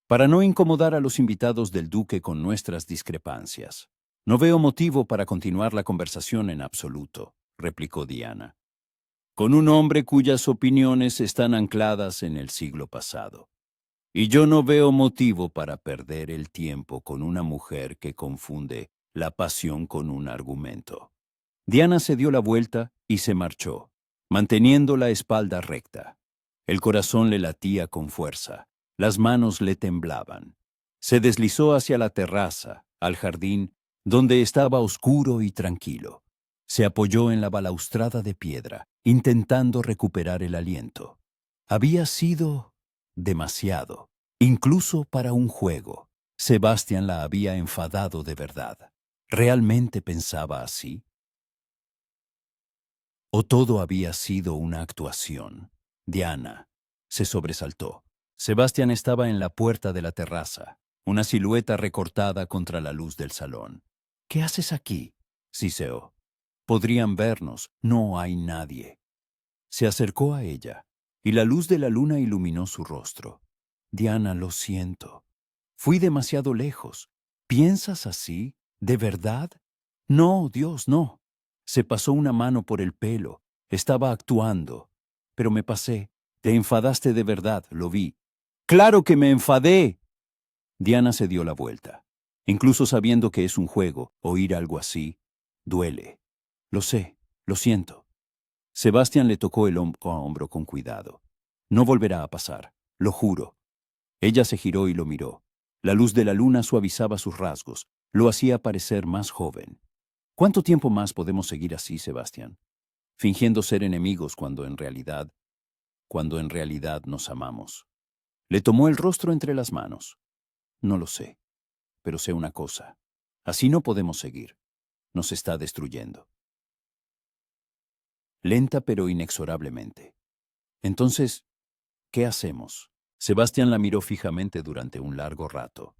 para no incomodar a los invitados del duque con nuestras discrepancias. No veo motivo para continuar la conversación en absoluto, replicó Diana, con un hombre cuyas opiniones están ancladas en el siglo pasado. Y yo no veo motivo para perder el tiempo con una mujer que confunde la pasión con un argumento. Diana se dio la vuelta y se marchó, manteniendo la espalda recta. El corazón le latía con fuerza, las manos le temblaban. Se deslizó hacia la terraza, al jardín, donde estaba oscuro y tranquilo. Se apoyó en la balaustrada de piedra, intentando recuperar el aliento. Había sido demasiado, incluso para un juego. Sebastián la había enfadado de verdad. ¿Realmente pensaba así? ¿O todo había sido una actuación? Diana se sobresaltó. Sebastián estaba en la puerta de la terraza, una silueta recortada contra la luz del salón. ¿Qué haces aquí? Siseó. Podrían vernos, no hay nadie. Se acercó a ella, y la luz de la luna iluminó su rostro. Diana, lo siento. Fui demasiado lejos. ¿Piensas así? ¿De verdad? No, Dios, no. Se pasó una mano por el pelo. Estaba actuando. Pero me pasé. Te enfadaste de verdad, lo vi. ¡Claro que me enfadé! Diana se dio la vuelta. Incluso sabiendo que es un juego, oír algo así, duele. Lo sé, lo siento. Sebastián le tocó el hombro a hombro con cuidado. No volverá a pasar, lo juro. Ella se giró y lo miró. La luz de la luna suavizaba sus rasgos, lo hacía parecer más joven. ¿Cuánto tiempo más podemos seguir así, Sebastián? Fingiendo ser enemigos cuando en realidad nos amamos. Le tomó el rostro entre las manos. No lo sé, pero sé una cosa. Así no podemos seguir. Nos está destruyendo. Lenta pero inexorablemente. Entonces, ¿qué hacemos? Sebastián la miró fijamente durante un largo rato.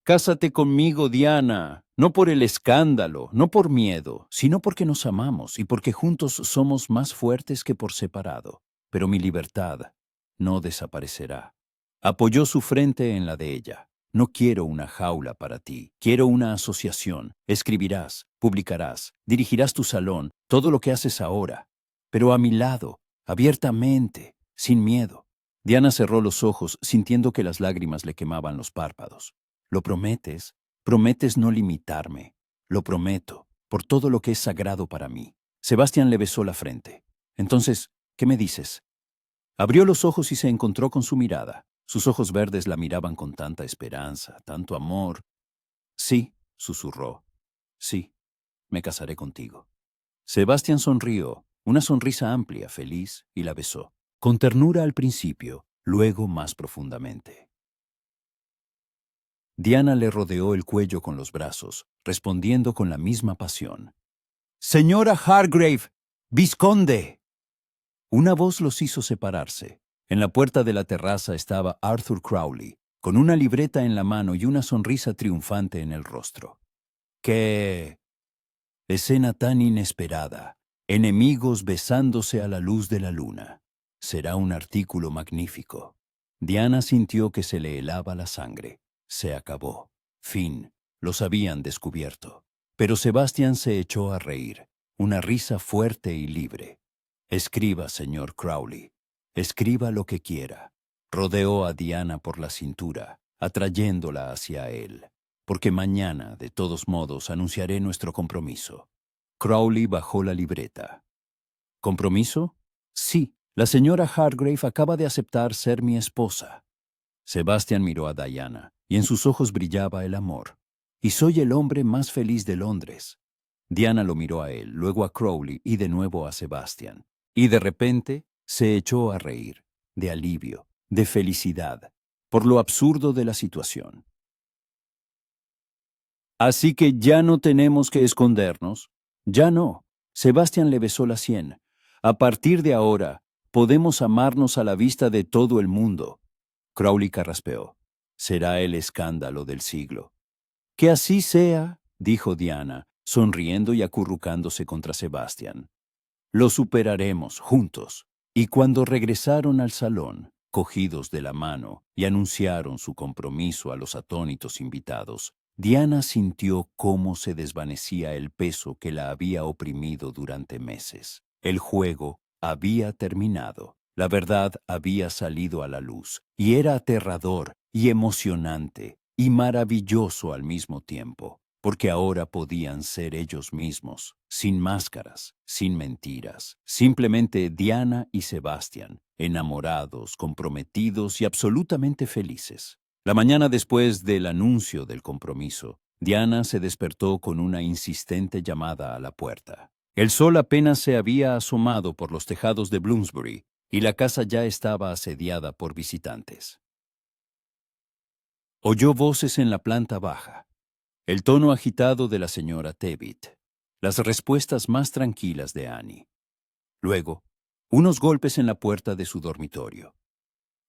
Cásate conmigo, Diana, no por el escándalo, no por miedo, sino porque nos amamos y porque juntos somos más fuertes que por separado. Pero mi libertad no desaparecerá. Apoyó su frente en la de ella. No quiero una jaula para ti, quiero una asociación. Escribirás, publicarás, dirigirás tu salón, todo lo que haces ahora, pero a mi lado, abiertamente, sin miedo. Diana cerró los ojos, sintiendo que las lágrimas le quemaban los párpados. ¿Lo prometes? Prometes no limitarme. Lo prometo, por todo lo que es sagrado para mí. Sebastián le besó la frente. Entonces, ¿qué me dices? Abrió los ojos y se encontró con su mirada. Sus ojos verdes la miraban con tanta esperanza, tanto amor. Sí, susurró. Sí, me casaré contigo. Sebastián sonrió, una sonrisa amplia, feliz, y la besó. Con ternura al principio, luego más profundamente. Diana le rodeó el cuello con los brazos, respondiendo con la misma pasión. «Señora Hargrave, vizconde». Una voz los hizo separarse. En la puerta de la terraza estaba Arthur Crowley, con una libreta en la mano y una sonrisa triunfante en el rostro. ¡Qué escena tan inesperada! Enemigos besándose a la luz de la luna. Será un artículo magnífico. Diana sintió que se le helaba la sangre. Se acabó. Fin. Los habían descubierto. Pero Sebastián se echó a reír. Una risa fuerte y libre. Escriba, señor Crowley. Escriba lo que quiera. Rodeó a Diana por la cintura, atrayéndola hacia él. Porque mañana, de todos modos, anunciaré nuestro compromiso. Crowley bajó la libreta. ¿Compromiso? Sí, la señora Hargrave acaba de aceptar ser mi esposa. Sebastián miró a Diana, y en sus ojos brillaba el amor. Y soy el hombre más feliz de Londres. Diana lo miró a él, luego a Crowley y de nuevo a Sebastián. Y de repente se echó a reír, de alivio, de felicidad, por lo absurdo de la situación. Así que ya no tenemos que escondernos. Ya no. Sebastián le besó la sien. A partir de ahora, podemos amarnos a la vista de todo el mundo. Crowley carraspeó. Será el escándalo del siglo. Que así sea, dijo Diana, sonriendo y acurrucándose contra Sebastian. Lo superaremos juntos. Y cuando regresaron al salón, cogidos de la mano, y anunciaron su compromiso a los atónitos invitados, Diana sintió cómo se desvanecía el peso que la había oprimido durante meses. El juego había terminado. La verdad había salido a la luz, y era aterrador y emocionante y maravilloso al mismo tiempo, porque ahora podían ser ellos mismos, sin máscaras, sin mentiras, simplemente Diana y Sebastian, enamorados, comprometidos y absolutamente felices. La mañana después del anuncio del compromiso, Diana se despertó con una insistente llamada a la puerta. El sol apenas se había asomado por los tejados de Bloomsbury y la casa ya estaba asediada por visitantes. Oyó voces en la planta baja, el tono agitado de la señora Tevitt, las respuestas más tranquilas de Annie. Luego, unos golpes en la puerta de su dormitorio.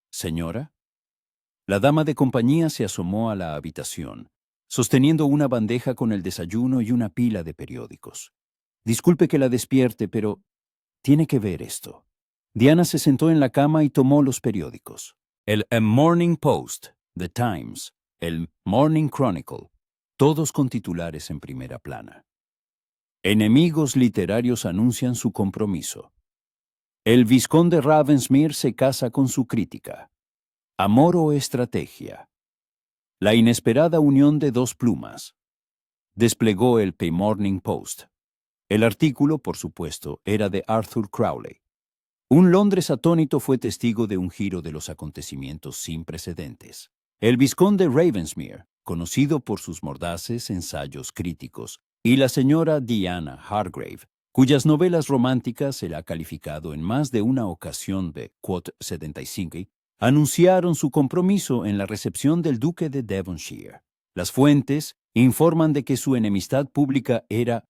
¿Señora? La dama de compañía se asomó a la habitación, sosteniendo una bandeja con el desayuno y una pila de periódicos. Disculpe que la despierte, pero tiene que ver esto. Diana se sentó en la cama y tomó los periódicos. El Morning Post, The Times, el Morning Chronicle, todos con titulares en primera plana. Enemigos literarios anuncian su compromiso. El vizconde Ravensmere se casa con su crítica. Amor o estrategia. La inesperada unión de dos plumas. Desplegó el Morning Post. El artículo, por supuesto, era de Arthur Crowley. Un Londres atónito fue testigo de un giro de los acontecimientos sin precedentes. El vizconde Ravensmere, conocido por sus mordaces ensayos críticos, y la señora Diana Hargrave, cuyas novelas románticas se le ha calificado en más de una ocasión de quote 75, anunciaron su compromiso en la recepción del duque de Devonshire. Las fuentes informan de que su enemistad pública era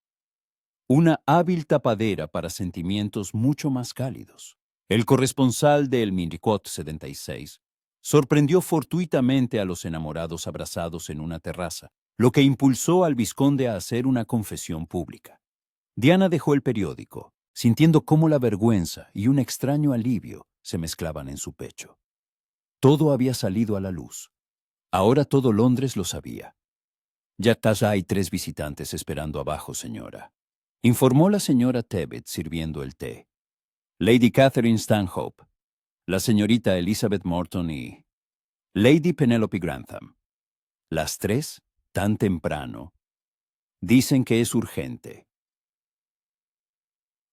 una hábil tapadera para sentimientos mucho más cálidos. El corresponsal del Miniquot 76 sorprendió fortuitamente a los enamorados abrazados en una terraza, lo que impulsó al vizconde a hacer una confesión pública. Diana dejó el periódico, sintiendo cómo la vergüenza y un extraño alivio se mezclaban en su pecho. Todo había salido a la luz. Ahora todo Londres lo sabía. Ya casa hay 3 visitantes esperando abajo, señora, informó la señora Tevitt sirviendo el té. Lady Catherine Stanhope, la señorita Elizabeth Morton y Lady Penelope Grantham. Las 3, tan temprano. Dicen que es urgente.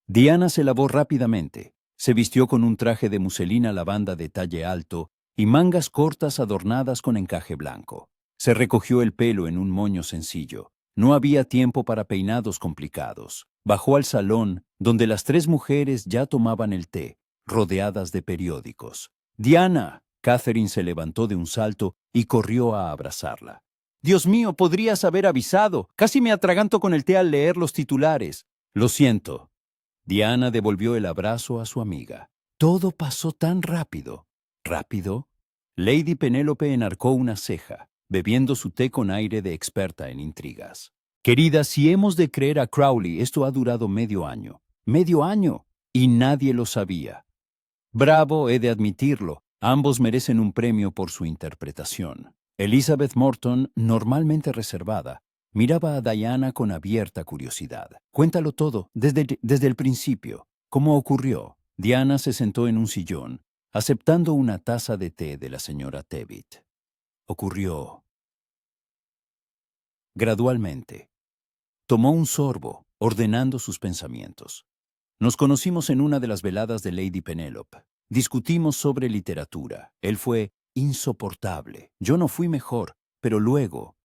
Diana se lavó rápidamente. Se vistió con un traje de muselina lavanda de talle alto y mangas cortas adornadas con encaje blanco. Se recogió el pelo en un moño sencillo. No había tiempo para peinados complicados. Bajó al salón, donde las 3 mujeres ya tomaban el té, rodeadas de periódicos. ¡Diana! Catherine se levantó de un salto y corrió a abrazarla. «Dios mío, podrías haber avisado. Casi me atraganto con el té al leer los titulares». «Lo siento». Diana devolvió el abrazo a su amiga. Todo pasó tan rápido. ¿Rápido? Lady Penélope enarcó una ceja, bebiendo su té con aire de experta en intrigas. Querida, si hemos de creer a Crowley, esto ha durado medio año. ¡Medio año! Y nadie lo sabía. Bravo, he de admitirlo. Ambos merecen un premio por su interpretación. Elizabeth Morton, normalmente reservada, miraba a Diana con abierta curiosidad. Cuéntalo todo, desde el principio. ¿Cómo ocurrió? Diana se sentó en un sillón, aceptando una taza de té de la señora Tevitt. Ocurrió gradualmente. Tomó un sorbo, ordenando sus pensamientos. Nos conocimos en una de las veladas de Lady Penelope. Discutimos sobre literatura. Él fue insoportable. Yo no fui mejor, pero luego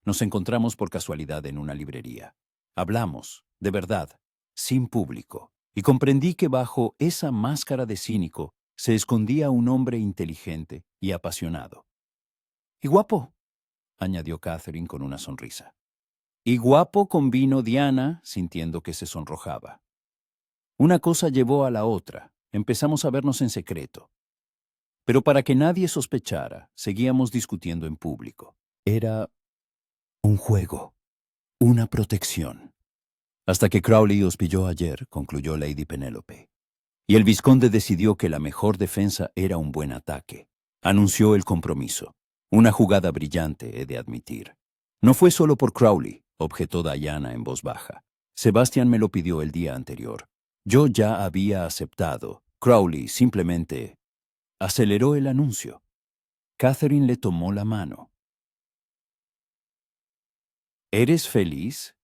nos encontramos por casualidad en una librería. Hablamos, de verdad, sin público, y comprendí que bajo esa máscara de cínico se escondía un hombre inteligente y apasionado. «Y guapo», añadió Catherine con una sonrisa. «Y guapo», convino Diana, sintiendo que se sonrojaba. Una cosa llevó a la otra. empezamos a vernos en secreto. Pero para que nadie sospechara, seguíamos discutiendo en público. Era un juego, una protección. Hasta que Crowley os pilló ayer, concluyó Lady Penélope. Y el vizconde decidió que la mejor defensa era un buen ataque. Anunció el compromiso. Una jugada brillante, he de admitir. No fue solo por Crowley, objetó Diana en voz baja. Sebastian me lo pidió el día anterior. Yo ya había aceptado. Crowley simplemente aceleró el anuncio. Catherine le tomó la mano. ¿Eres feliz?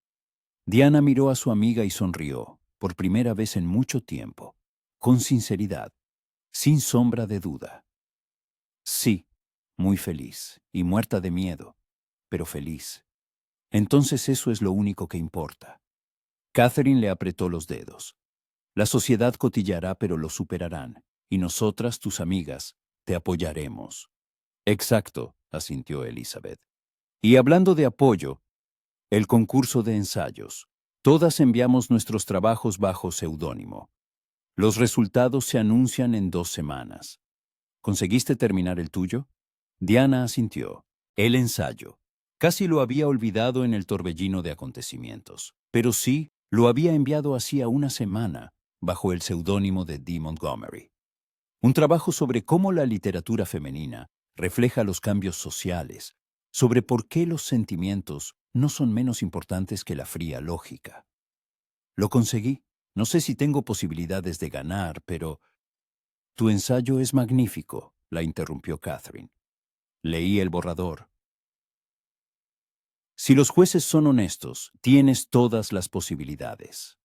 Diana miró a su amiga y sonrió, por primera vez en mucho tiempo, con sinceridad, sin sombra de duda. Sí, muy feliz, y muerta de miedo, pero feliz. Entonces eso es lo único que importa. Catherine le apretó los dedos. La sociedad cotillará, pero lo superarán, y nosotras, tus amigas, te apoyaremos. Exacto, asintió Elizabeth. Y hablando de apoyo, el concurso de ensayos. Todas enviamos nuestros trabajos bajo seudónimo. Los resultados se anuncian en 2 semanas. ¿Conseguiste terminar el tuyo? Diana asintió. El ensayo. Casi lo había olvidado en el torbellino de acontecimientos. Pero sí, lo había enviado hacía una semana, bajo el seudónimo de D. Montgomery. Un trabajo sobre cómo la literatura femenina refleja los cambios sociales, sobre por qué los sentimientos no son menos importantes que la fría lógica. Lo conseguí. No sé si tengo posibilidades de ganar, pero... Tu ensayo es magnífico, la interrumpió Catherine. Leí el borrador. Si los jueces son honestos, tienes todas las posibilidades.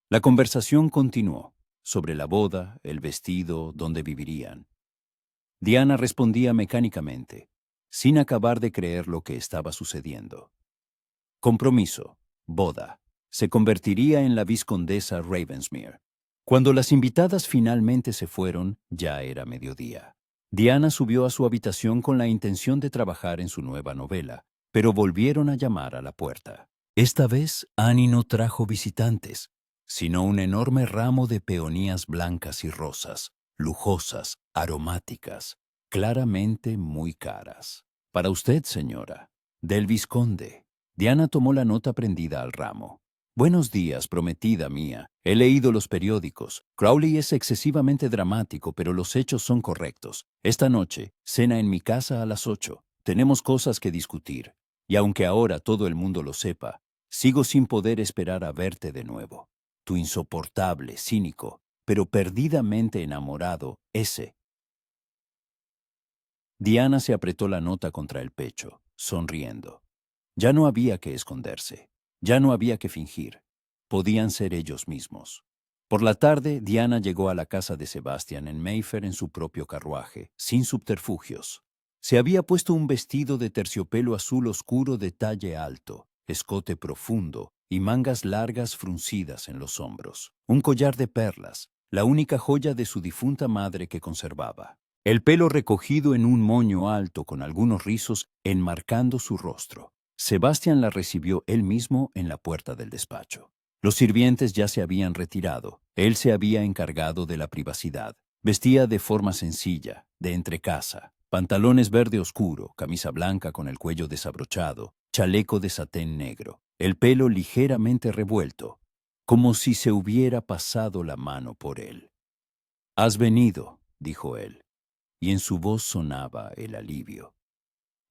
La conversación continuó, sobre la boda, el vestido, dónde vivirían. Diana respondía mecánicamente, sin acabar de creer lo que estaba sucediendo. Compromiso, boda. Se convertiría en la vizcondesa Ravensmere. Cuando las invitadas finalmente se fueron, ya era mediodía. Diana subió a su habitación con la intención de trabajar en su nueva novela, pero volvieron a llamar a la puerta. Esta vez, Annie no trajo visitantes, sino un enorme ramo de peonías blancas y rosas, lujosas, aromáticas, claramente muy caras. Para usted, señora. Del vizconde. Diana tomó la nota prendida al ramo. Buenos días, prometida mía. He leído los periódicos. Crowley es excesivamente dramático, pero los hechos son correctos. Esta noche, cena en mi casa a las 8. Tenemos cosas que discutir. Y aunque ahora todo el mundo lo sepa, sigo sin poder esperar a verte de nuevo. Tu insoportable, cínico, pero perdidamente enamorado, ese. Diana se apretó la nota contra el pecho, sonriendo. Ya no había que esconderse, ya no había que fingir. Podían ser ellos mismos. Por la tarde, Diana llegó a la casa de Sebastian en Mayfair en su propio carruaje, sin subterfugios. Se había puesto un vestido de terciopelo azul oscuro de talle alto, escote profundo y mangas largas fruncidas en los hombros. Un collar de perlas, la única joya de su difunta madre que conservaba. El pelo recogido en un moño alto con algunos rizos enmarcando su rostro. Sebastián la recibió él mismo en la puerta del despacho. Los sirvientes ya se habían retirado. Él se había encargado de la privacidad. Vestía de forma sencilla, de entrecasa, pantalones verde oscuro, camisa blanca con el cuello desabrochado, chaleco de satén negro, el pelo ligeramente revuelto, como si se hubiera pasado la mano por él. «Has venido», dijo él, y en su voz sonaba el alivio.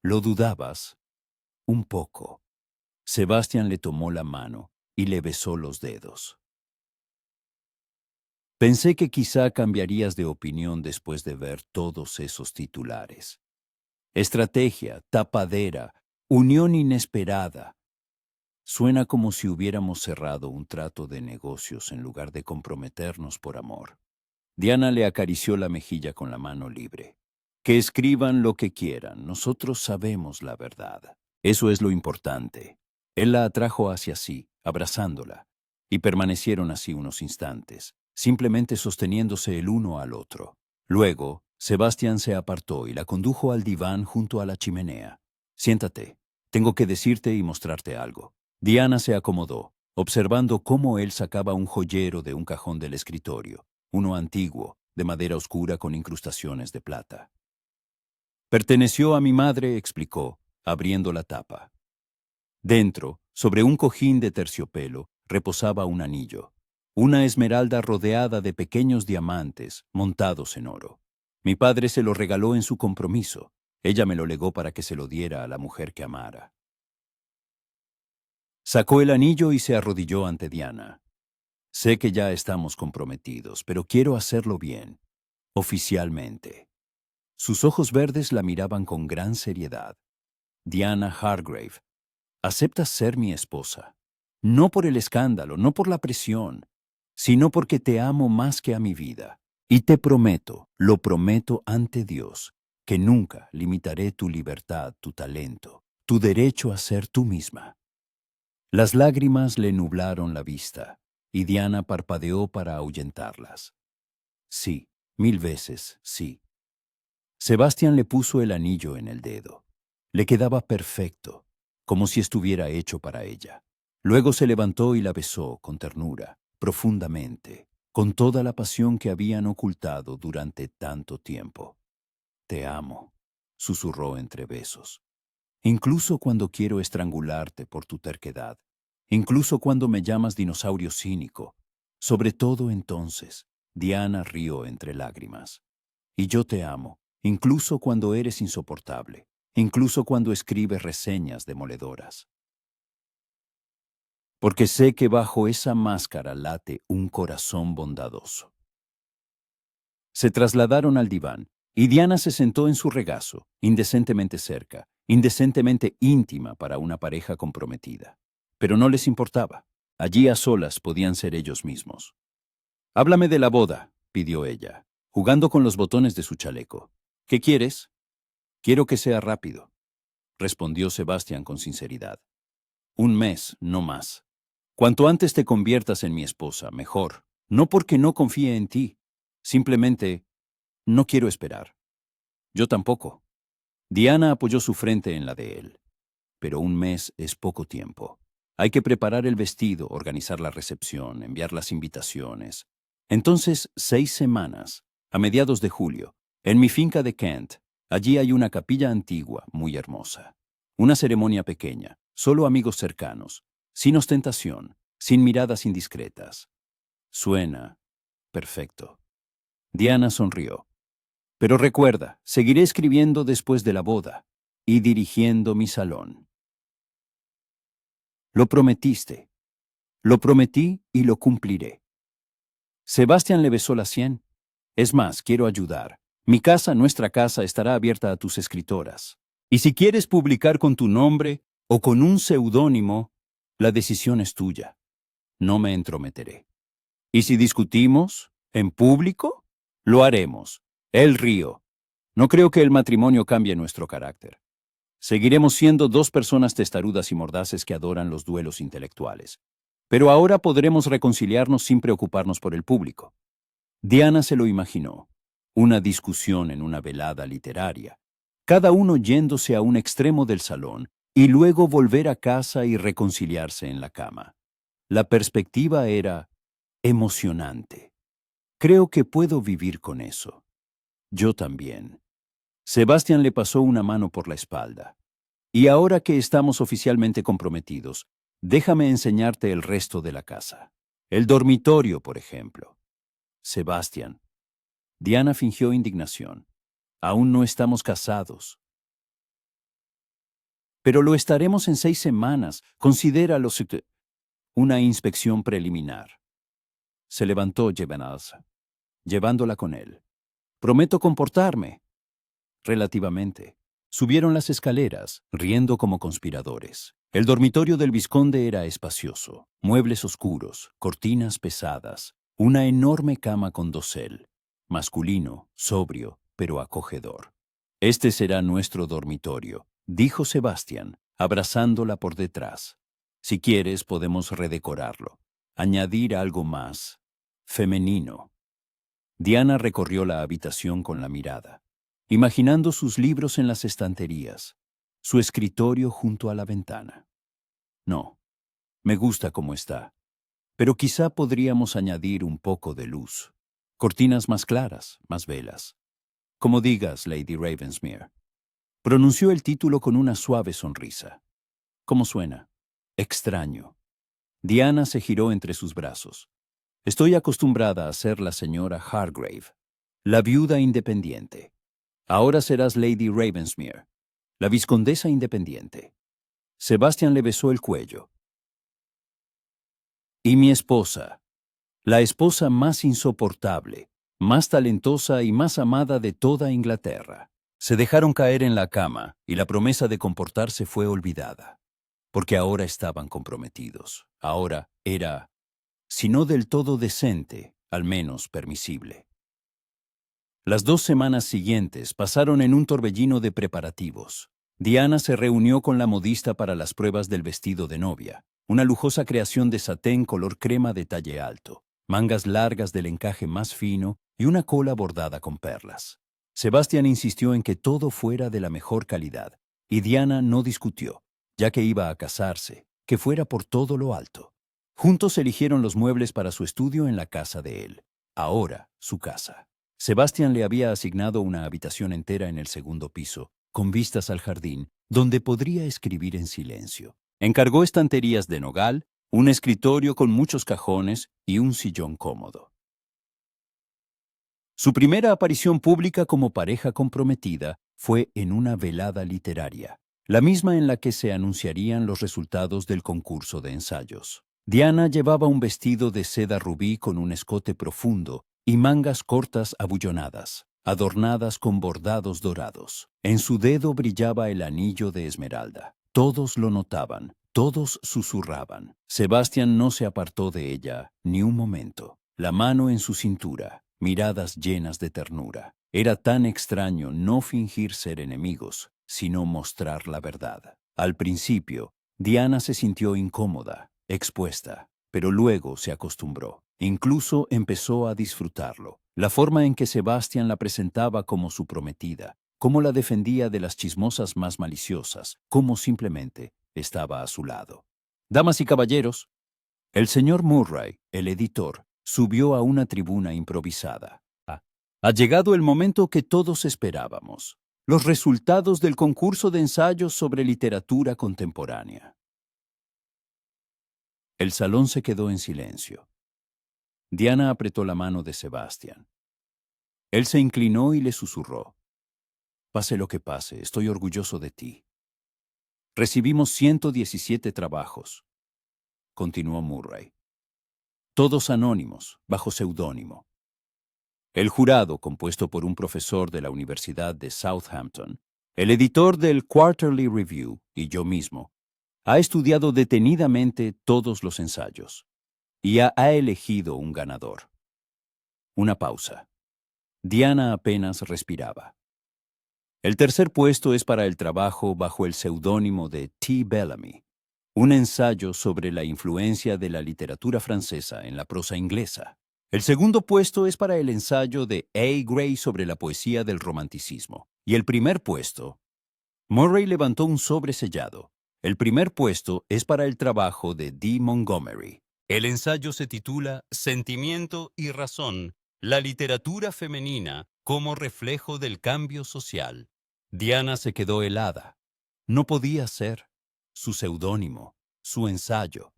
«¿Lo dudabas?» «Un poco». Sebastián le tomó la mano y le besó los dedos. Pensé que quizá cambiarías de opinión después de ver todos esos titulares. Estrategia, tapadera, unión inesperada. Suena como si hubiéramos cerrado un trato de negocios en lugar de comprometernos por amor. Diana le acarició la mejilla con la mano libre. Que escriban lo que quieran, nosotros sabemos la verdad. Eso es lo importante. Él la atrajo hacia sí, abrazándola, y permanecieron así unos instantes, simplemente sosteniéndose el uno al otro. Luego, Sebastián se apartó y la condujo al diván junto a la chimenea. Siéntate, tengo que decirte y mostrarte algo. Diana se acomodó, observando cómo él sacaba un joyero de un cajón del escritorio. uno antiguo, de madera oscura con incrustaciones de plata. Perteneció a mi madre, explicó, abriendo la tapa. Dentro, sobre un cojín de terciopelo, reposaba un anillo, una esmeralda rodeada de pequeños diamantes montados en oro. Mi padre se lo regaló en su compromiso. Ella me lo legó para que se lo diera a la mujer que amara. Sacó el anillo y se arrodilló ante Diana. Sé que ya estamos comprometidos, pero quiero hacerlo bien, oficialmente. Sus ojos verdes la miraban con gran seriedad. Diana Hargrave, ¿aceptas ser mi esposa? No por el escándalo, no por la presión, sino porque te amo más que a mi vida. Y te prometo, lo prometo ante Dios, que nunca limitaré tu libertad, tu talento, tu derecho a ser tú misma. Las lágrimas le nublaron la vista, y Diana parpadeó para ahuyentarlas. Sí, 1000 veces, sí. Sebastián le puso el anillo en el dedo. Le quedaba perfecto, como si estuviera hecho para ella. Luego se levantó y la besó con ternura, profundamente, con toda la pasión que habían ocultado durante tanto tiempo. Te amo, susurró entre besos. Incluso cuando quiero estrangularte por tu terquedad, incluso cuando me llamas dinosaurio cínico, sobre todo entonces, Diana rió entre lágrimas. Y yo te amo, incluso cuando eres insoportable, incluso cuando escribes reseñas demoledoras. Porque sé que bajo esa máscara late un corazón bondadoso. Se trasladaron al diván, y Diana se sentó en su regazo, indecentemente cerca, indecentemente íntima para una pareja comprometida. Pero no les importaba. Allí a solas podían ser ellos mismos. «Háblame de la boda», pidió ella, jugando con los botones de su chaleco. «¿Qué quieres?» «Quiero que sea rápido», respondió Sebastián con sinceridad. «Un mes, no más. Cuanto antes te conviertas en mi esposa, mejor. No porque no confíe en ti. Simplemente, no quiero esperar». «Yo tampoco». Diana apoyó su frente en la de él. «Pero un mes es poco tiempo. Hay que preparar el vestido, organizar la recepción, enviar las invitaciones. Entonces, 6 semanas, a mediados de julio, en mi finca de Kent, allí hay una capilla antigua muy hermosa. Una ceremonia pequeña, solo amigos cercanos, sin ostentación, sin miradas indiscretas. Suena perfecto». Diana sonrió. «Pero recuerda, seguiré escribiendo después de la boda y dirigiendo mi salón». «Lo prometiste». «Lo prometí y lo cumpliré». Sebastián le besó la sien. «Es más, quiero ayudar. Mi casa, nuestra casa, estará abierta a tus escritoras. Y si quieres publicar con tu nombre o con un seudónimo, la decisión es tuya. No me entrometeré. Y si discutimos, en público, lo haremos. Él río. No creo que el matrimonio cambie nuestro carácter. Seguiremos siendo dos personas testarudas y mordaces que adoran los duelos intelectuales. Pero ahora podremos reconciliarnos sin preocuparnos por el público». Diana se lo imaginó. Una discusión en una velada literaria. Cada uno yéndose a un extremo del salón y luego volver a casa y reconciliarse en la cama. La perspectiva era emocionante. Creo que puedo vivir con eso. Yo también. Sebastián le pasó una mano por la espalda. «Y ahora que estamos oficialmente comprometidos, déjame enseñarte el resto de la casa. El dormitorio, por ejemplo». «Sebastián». Diana fingió indignación. «Aún no estamos casados». «Pero lo estaremos en 6 semanas. Considéralo una inspección preliminar». Se levantó Jevenals, llevándola con él. «Prometo comportarme». «Relativamente». Subieron las escaleras, riendo como conspiradores. El dormitorio del vizconde era espacioso, muebles oscuros, cortinas pesadas, una enorme cama con dosel, masculino, sobrio, pero acogedor. «Este será nuestro dormitorio», dijo Sebastián, abrazándola por detrás. «Si quieres, podemos redecorarlo, añadir algo más femenino». Diana recorrió la habitación con la mirada, imaginando sus libros en las estanterías, su escritorio junto a la ventana. «No, me gusta como está, pero quizá podríamos añadir un poco de luz». Cortinas más claras, más velas. Como digas, Lady Ravensmere. Pronunció el título con una suave sonrisa. ¿Cómo suena? Extraño. Diana se giró entre sus brazos. Estoy acostumbrada a ser la señora Hargrave, la viuda independiente. Ahora serás Lady Ravensmere, la vizcondesa independiente. Sebastián le besó el cuello. Y mi esposa, la esposa más insoportable, más talentosa y más amada de toda Inglaterra. Se dejaron caer en la cama y la promesa de comportarse fue olvidada, porque ahora estaban comprometidos. Ahora era, si no del todo decente, al menos permisible. Las 2 semanas siguientes pasaron en un torbellino de preparativos. Diana se reunió con la modista para las pruebas del vestido de novia, una lujosa creación de satén color crema de talle alto, mangas largas del encaje más fino y una cola bordada con perlas. Sebastián insistió en que todo fuera de la mejor calidad, y Diana no discutió, ya que iba a casarse, que fuera por todo lo alto. Juntos eligieron los muebles para su estudio en la casa de él, ahora su casa. Sebastián le había asignado una habitación entera en el segundo piso, con vistas al jardín, donde podría escribir en silencio. Encargó estanterías de nogal, un escritorio con muchos cajones y un sillón cómodo. Su primera aparición pública como pareja comprometida fue en una velada literaria, la misma en la que se anunciarían los resultados del concurso de ensayos. Diana llevaba un vestido de seda rubí con un escote profundo y mangas cortas abullonadas, adornadas con bordados dorados. En su dedo brillaba el anillo de esmeralda. Todos lo notaban, todos susurraban. Sebastián no se apartó de ella ni un momento. La mano en su cintura, miradas llenas de ternura. Era tan extraño no fingir ser enemigos, sino mostrar la verdad. Al principio, Diana se sintió incómoda, expuesta, pero luego se acostumbró. Incluso empezó a disfrutarlo. La forma en que Sebastián la presentaba como su prometida, cómo la defendía de las chismosas más maliciosas, cómo simplemente estaba a su lado. Damas y caballeros, el señor Murray, el editor, subió a una tribuna improvisada. Ha llegado el momento que todos esperábamos. Los resultados del concurso de ensayos sobre literatura contemporánea. El salón se quedó en silencio. Diana apretó la mano de Sebastián. Él se inclinó y le susurró. Pase lo que pase, estoy orgulloso de ti. Recibimos 117 trabajos, continuó Murray. Todos anónimos, bajo seudónimo. El jurado, compuesto por un profesor de la Universidad de Southampton, el editor del Quarterly Review y yo mismo, ha estudiado detenidamente todos los ensayos y ha elegido un ganador. Una pausa. Diana apenas respiraba. El tercer puesto es para el trabajo bajo el seudónimo de T. Bellamy, un ensayo sobre la influencia de la literatura francesa en la prosa inglesa. El segundo puesto es para el ensayo de A. Gray sobre la poesía del romanticismo. Y el primer puesto, Murray levantó un sobre sellado. El primer puesto es para el trabajo de D. Montgomery. El ensayo se titula Sentimiento y razón, la literatura femenina como reflejo del cambio social. Diana se quedó helada. No podía ser. Su seudónimo, su ensayo.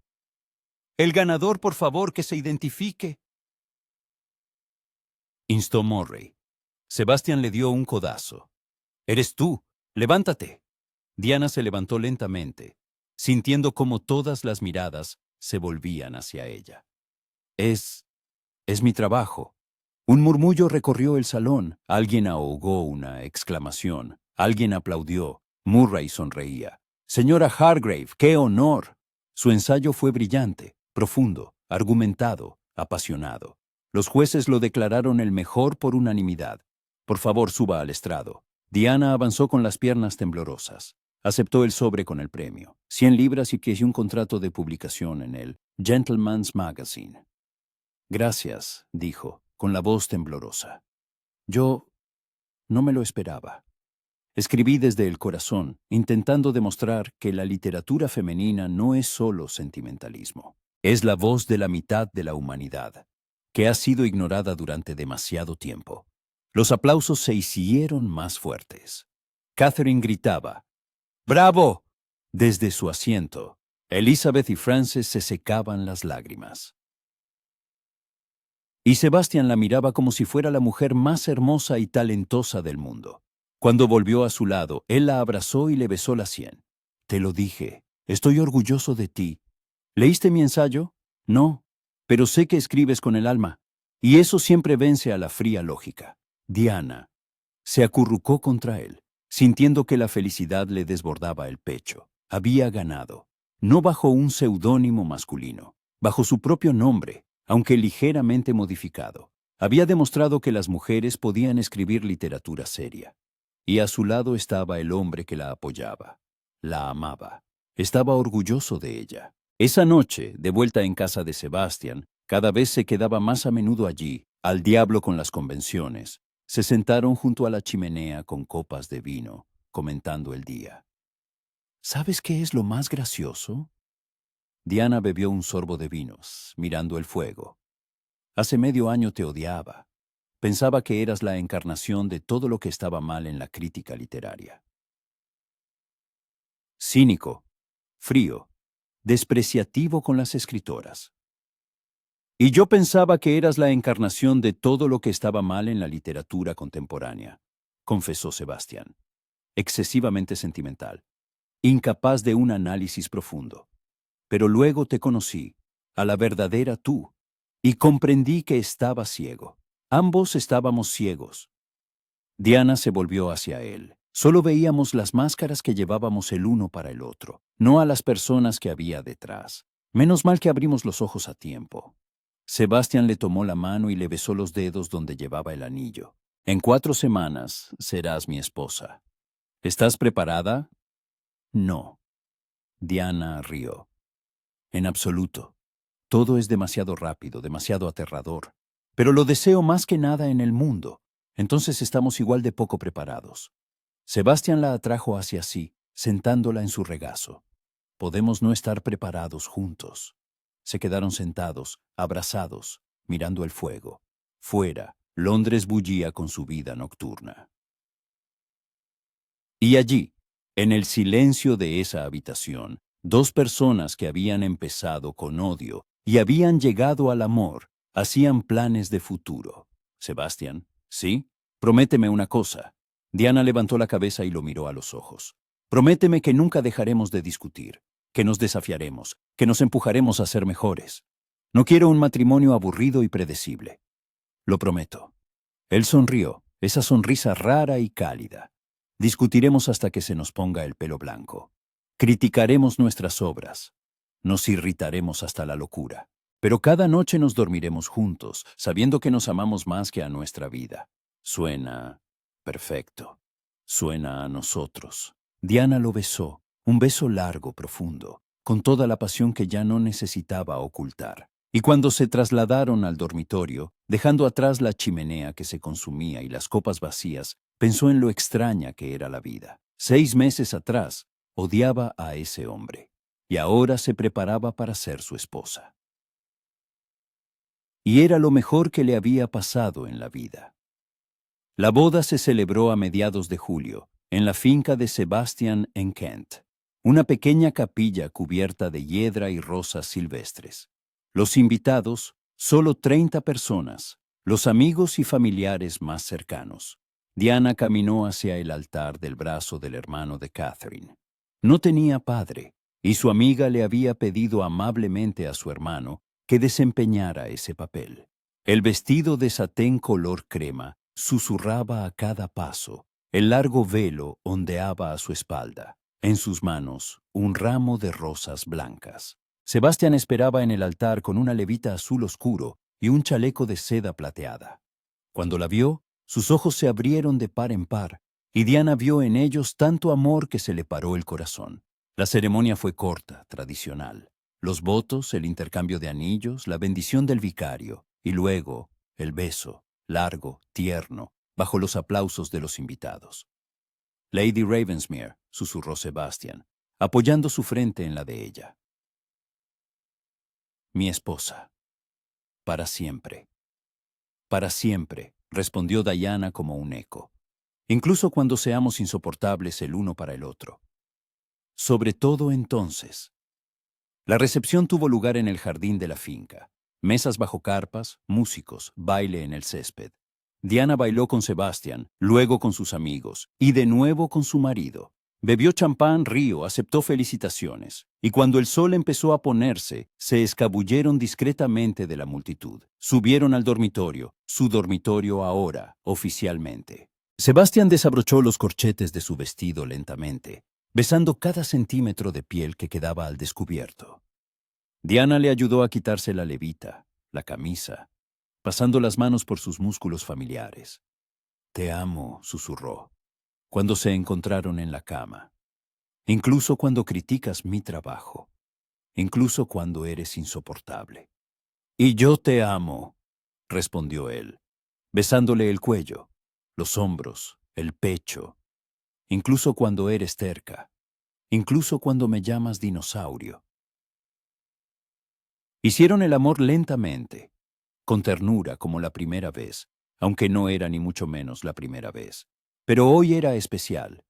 El ganador, por favor, que se identifique, instó Murray. Sebastián le dio un codazo. Eres tú. Levántate. Diana se levantó lentamente, sintiendo cómo todas las miradas se volvían hacia ella. Es mi trabajo. Un murmullo recorrió el salón. Alguien ahogó una exclamación. Alguien aplaudió. Murray sonreía. Señora Hargrave, ¡qué honor! Su ensayo fue brillante, profundo, argumentado, apasionado. Los jueces lo declararon el mejor por unanimidad. Por favor, suba al estrado. Diana avanzó con las piernas temblorosas. Aceptó el sobre con el premio. 100 libras y un contrato de publicación en el Gentleman's Magazine. Gracias, dijo, con la voz temblorosa. Yo no me lo esperaba. Escribí desde el corazón, intentando demostrar que la literatura femenina no es solo sentimentalismo. Es la voz de la mitad de la humanidad. que ha sido ignorada durante demasiado tiempo. Los aplausos se hicieron más fuertes. Catherine gritaba, ¡Bravo! Desde su asiento, Elizabeth y Frances se secaban las lágrimas. Y Sebastian la miraba como si fuera la mujer más hermosa y talentosa del mundo. Cuando volvió a su lado, él la abrazó y le besó la sien. Te lo dije, estoy orgulloso de ti. ¿Leíste mi ensayo? No, pero sé que escribes con el alma. Y eso siempre vence a la fría lógica. Diana se acurrucó contra él, sintiendo que la felicidad le desbordaba el pecho. Había ganado, no bajo un seudónimo masculino, bajo su propio nombre, aunque ligeramente modificado. Había demostrado que las mujeres podían escribir literatura seria. Y a su lado estaba el hombre que la apoyaba. La amaba. Estaba orgulloso de ella. Esa noche, de vuelta en casa de Sebastián, cada vez se quedaba más a menudo allí, al diablo con las convenciones. Se sentaron junto a la chimenea con copas de vino, comentando el día. ¿Sabes qué es lo más gracioso? Diana bebió un sorbo de vinos, mirando el fuego. Hace medio año te odiaba. Pensaba que eras la encarnación de todo lo que estaba mal en la crítica literaria. Cínico, frío, despreciativo con las escritoras. Y yo pensaba que eras la encarnación de todo lo que estaba mal en la literatura contemporánea, confesó Sebastián, excesivamente sentimental, incapaz de un análisis profundo. Pero luego te conocí, a la verdadera tú, y comprendí que estaba ciego. Ambos estábamos ciegos. Diana se volvió hacia él. Solo veíamos las máscaras que llevábamos el uno para el otro, no a las personas que había detrás. Menos mal que abrimos los ojos a tiempo. Sebastián le tomó la mano y le besó los dedos donde llevaba el anillo. En 4 semanas serás mi esposa. ¿Estás preparada? No. Diana rió. En absoluto. Todo es demasiado rápido, demasiado aterrador. Pero lo deseo más que nada en el mundo. Entonces estamos igual de poco preparados. Sebastián la atrajo hacia sí, sentándola en su regazo. Podemos no estar preparados juntos. Se quedaron sentados, abrazados, mirando el fuego. Fuera, Londres bullía con su vida nocturna. Y allí, en el silencio de esa habitación, 2 personas que habían empezado con odio y habían llegado al amor, hacían planes de futuro. Sebastián, ¿sí? Prométeme una cosa. Diana levantó la cabeza y lo miró a los ojos. Prométeme que nunca dejaremos de discutir, que nos desafiaremos, que nos empujaremos a ser mejores. No quiero un matrimonio aburrido y predecible. Lo prometo. Él sonrió, esa sonrisa rara y cálida. Discutiremos hasta que se nos ponga el pelo blanco. Criticaremos nuestras obras. Nos irritaremos hasta la locura. Pero cada noche nos dormiremos juntos, sabiendo que nos amamos más que a nuestra vida. Suena perfecto. Suena a nosotros. Diana lo besó, un beso largo, profundo, con toda la pasión que ya no necesitaba ocultar. Y cuando se trasladaron al dormitorio, dejando atrás la chimenea que se consumía y las copas vacías, pensó en lo extraña que era la vida. 6 meses atrás, odiaba a ese hombre, y ahora se preparaba para ser su esposa. Y era lo mejor que le había pasado en la vida. La boda se celebró a mediados de julio, en la finca de Sebastian en Kent, una pequeña capilla cubierta de hiedra y rosas silvestres. Los invitados, solo 30 personas, los amigos y familiares más cercanos. Diana caminó hacia el altar del brazo del hermano de Catherine. No tenía padre, y su amiga le había pedido amablemente a su hermano que desempeñara ese papel. El vestido de satén color crema susurraba a cada paso, el largo velo ondeaba a su espalda. En sus manos, un ramo de rosas blancas. Sebastián esperaba en el altar con una levita azul oscuro y un chaleco de seda plateada. Cuando la vio, sus ojos se abrieron de par en par, y Diana vio en ellos tanto amor que se le paró el corazón. La ceremonia fue corta, tradicional. Los votos, el intercambio de anillos, la bendición del vicario, y luego el beso, largo, tierno, bajo los aplausos de los invitados. Lady Ravensmere, susurró Sebastián, apoyando su frente en la de ella. Mi esposa. Para siempre. Para siempre, respondió Diana como un eco. Incluso cuando seamos insoportables el uno para el otro. Sobre todo entonces. La recepción tuvo lugar en el jardín de la finca. Mesas bajo carpas, músicos, baile en el césped. Diana bailó con Sebastián, luego con sus amigos, y de nuevo con su marido. Bebió champán, rió, aceptó felicitaciones, y cuando el sol empezó a ponerse, se escabulleron discretamente de la multitud. Subieron al dormitorio, su dormitorio ahora, oficialmente. Sebastián desabrochó los corchetes de su vestido lentamente, besando cada centímetro de piel que quedaba al descubierto. Diana le ayudó a quitarse la levita, la camisa, pasando las manos por sus músculos familiares. «Te amo», susurró, cuando se encontraron en la cama. «Incluso cuando criticas mi trabajo. Incluso cuando eres insoportable». «Y yo te amo», respondió él, besándole el cuello, los hombros, el pecho. «Incluso cuando eres terca. Incluso cuando me llamas dinosaurio». Hicieron el amor lentamente, con ternura como la primera vez, aunque no era ni mucho menos la primera vez. Pero hoy era especial.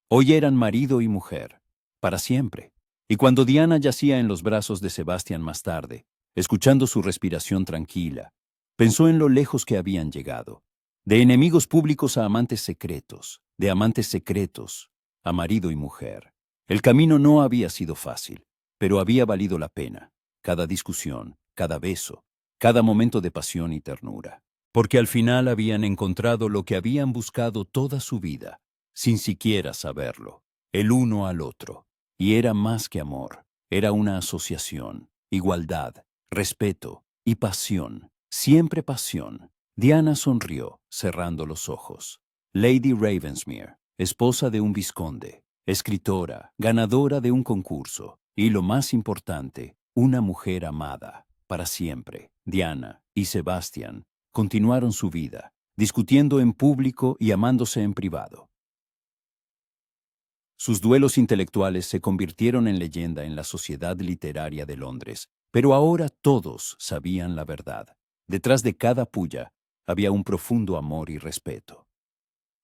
Hoy eran marido y mujer, para siempre. Y cuando Diana yacía en los brazos de Sebastián más tarde, escuchando su respiración tranquila, pensó en lo lejos que habían llegado. De enemigos públicos a amantes secretos, de amantes secretos a marido y mujer. El camino no había sido fácil, pero había valido la pena. Cada discusión, cada beso, cada momento de pasión y ternura. Porque al final habían encontrado lo que habían buscado toda su vida, sin siquiera saberlo, el uno al otro. Y era más que amor, era una asociación, igualdad, respeto y pasión, siempre pasión. Diana sonrió, cerrando los ojos. Lady Ravensmere, esposa de un vizconde, escritora, ganadora de un concurso, y lo más importante, una mujer amada, para siempre. Diana y Sebastián continuaron su vida, discutiendo en público y amándose en privado. Sus duelos intelectuales se convirtieron en leyenda en la sociedad literaria de Londres, pero ahora todos sabían la verdad. Detrás de cada puya había un profundo amor y respeto.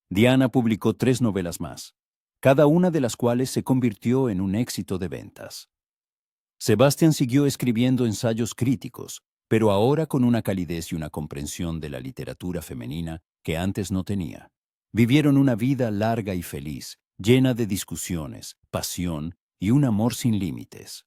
Diana publicó 3 novelas más, cada una de las cuales se convirtió en un éxito de ventas. Sebastián siguió escribiendo ensayos críticos, pero ahora con una calidez y una comprensión de la literatura femenina que antes no tenía. Vivieron una vida larga y feliz, llena de discusiones, pasión y un amor sin límites.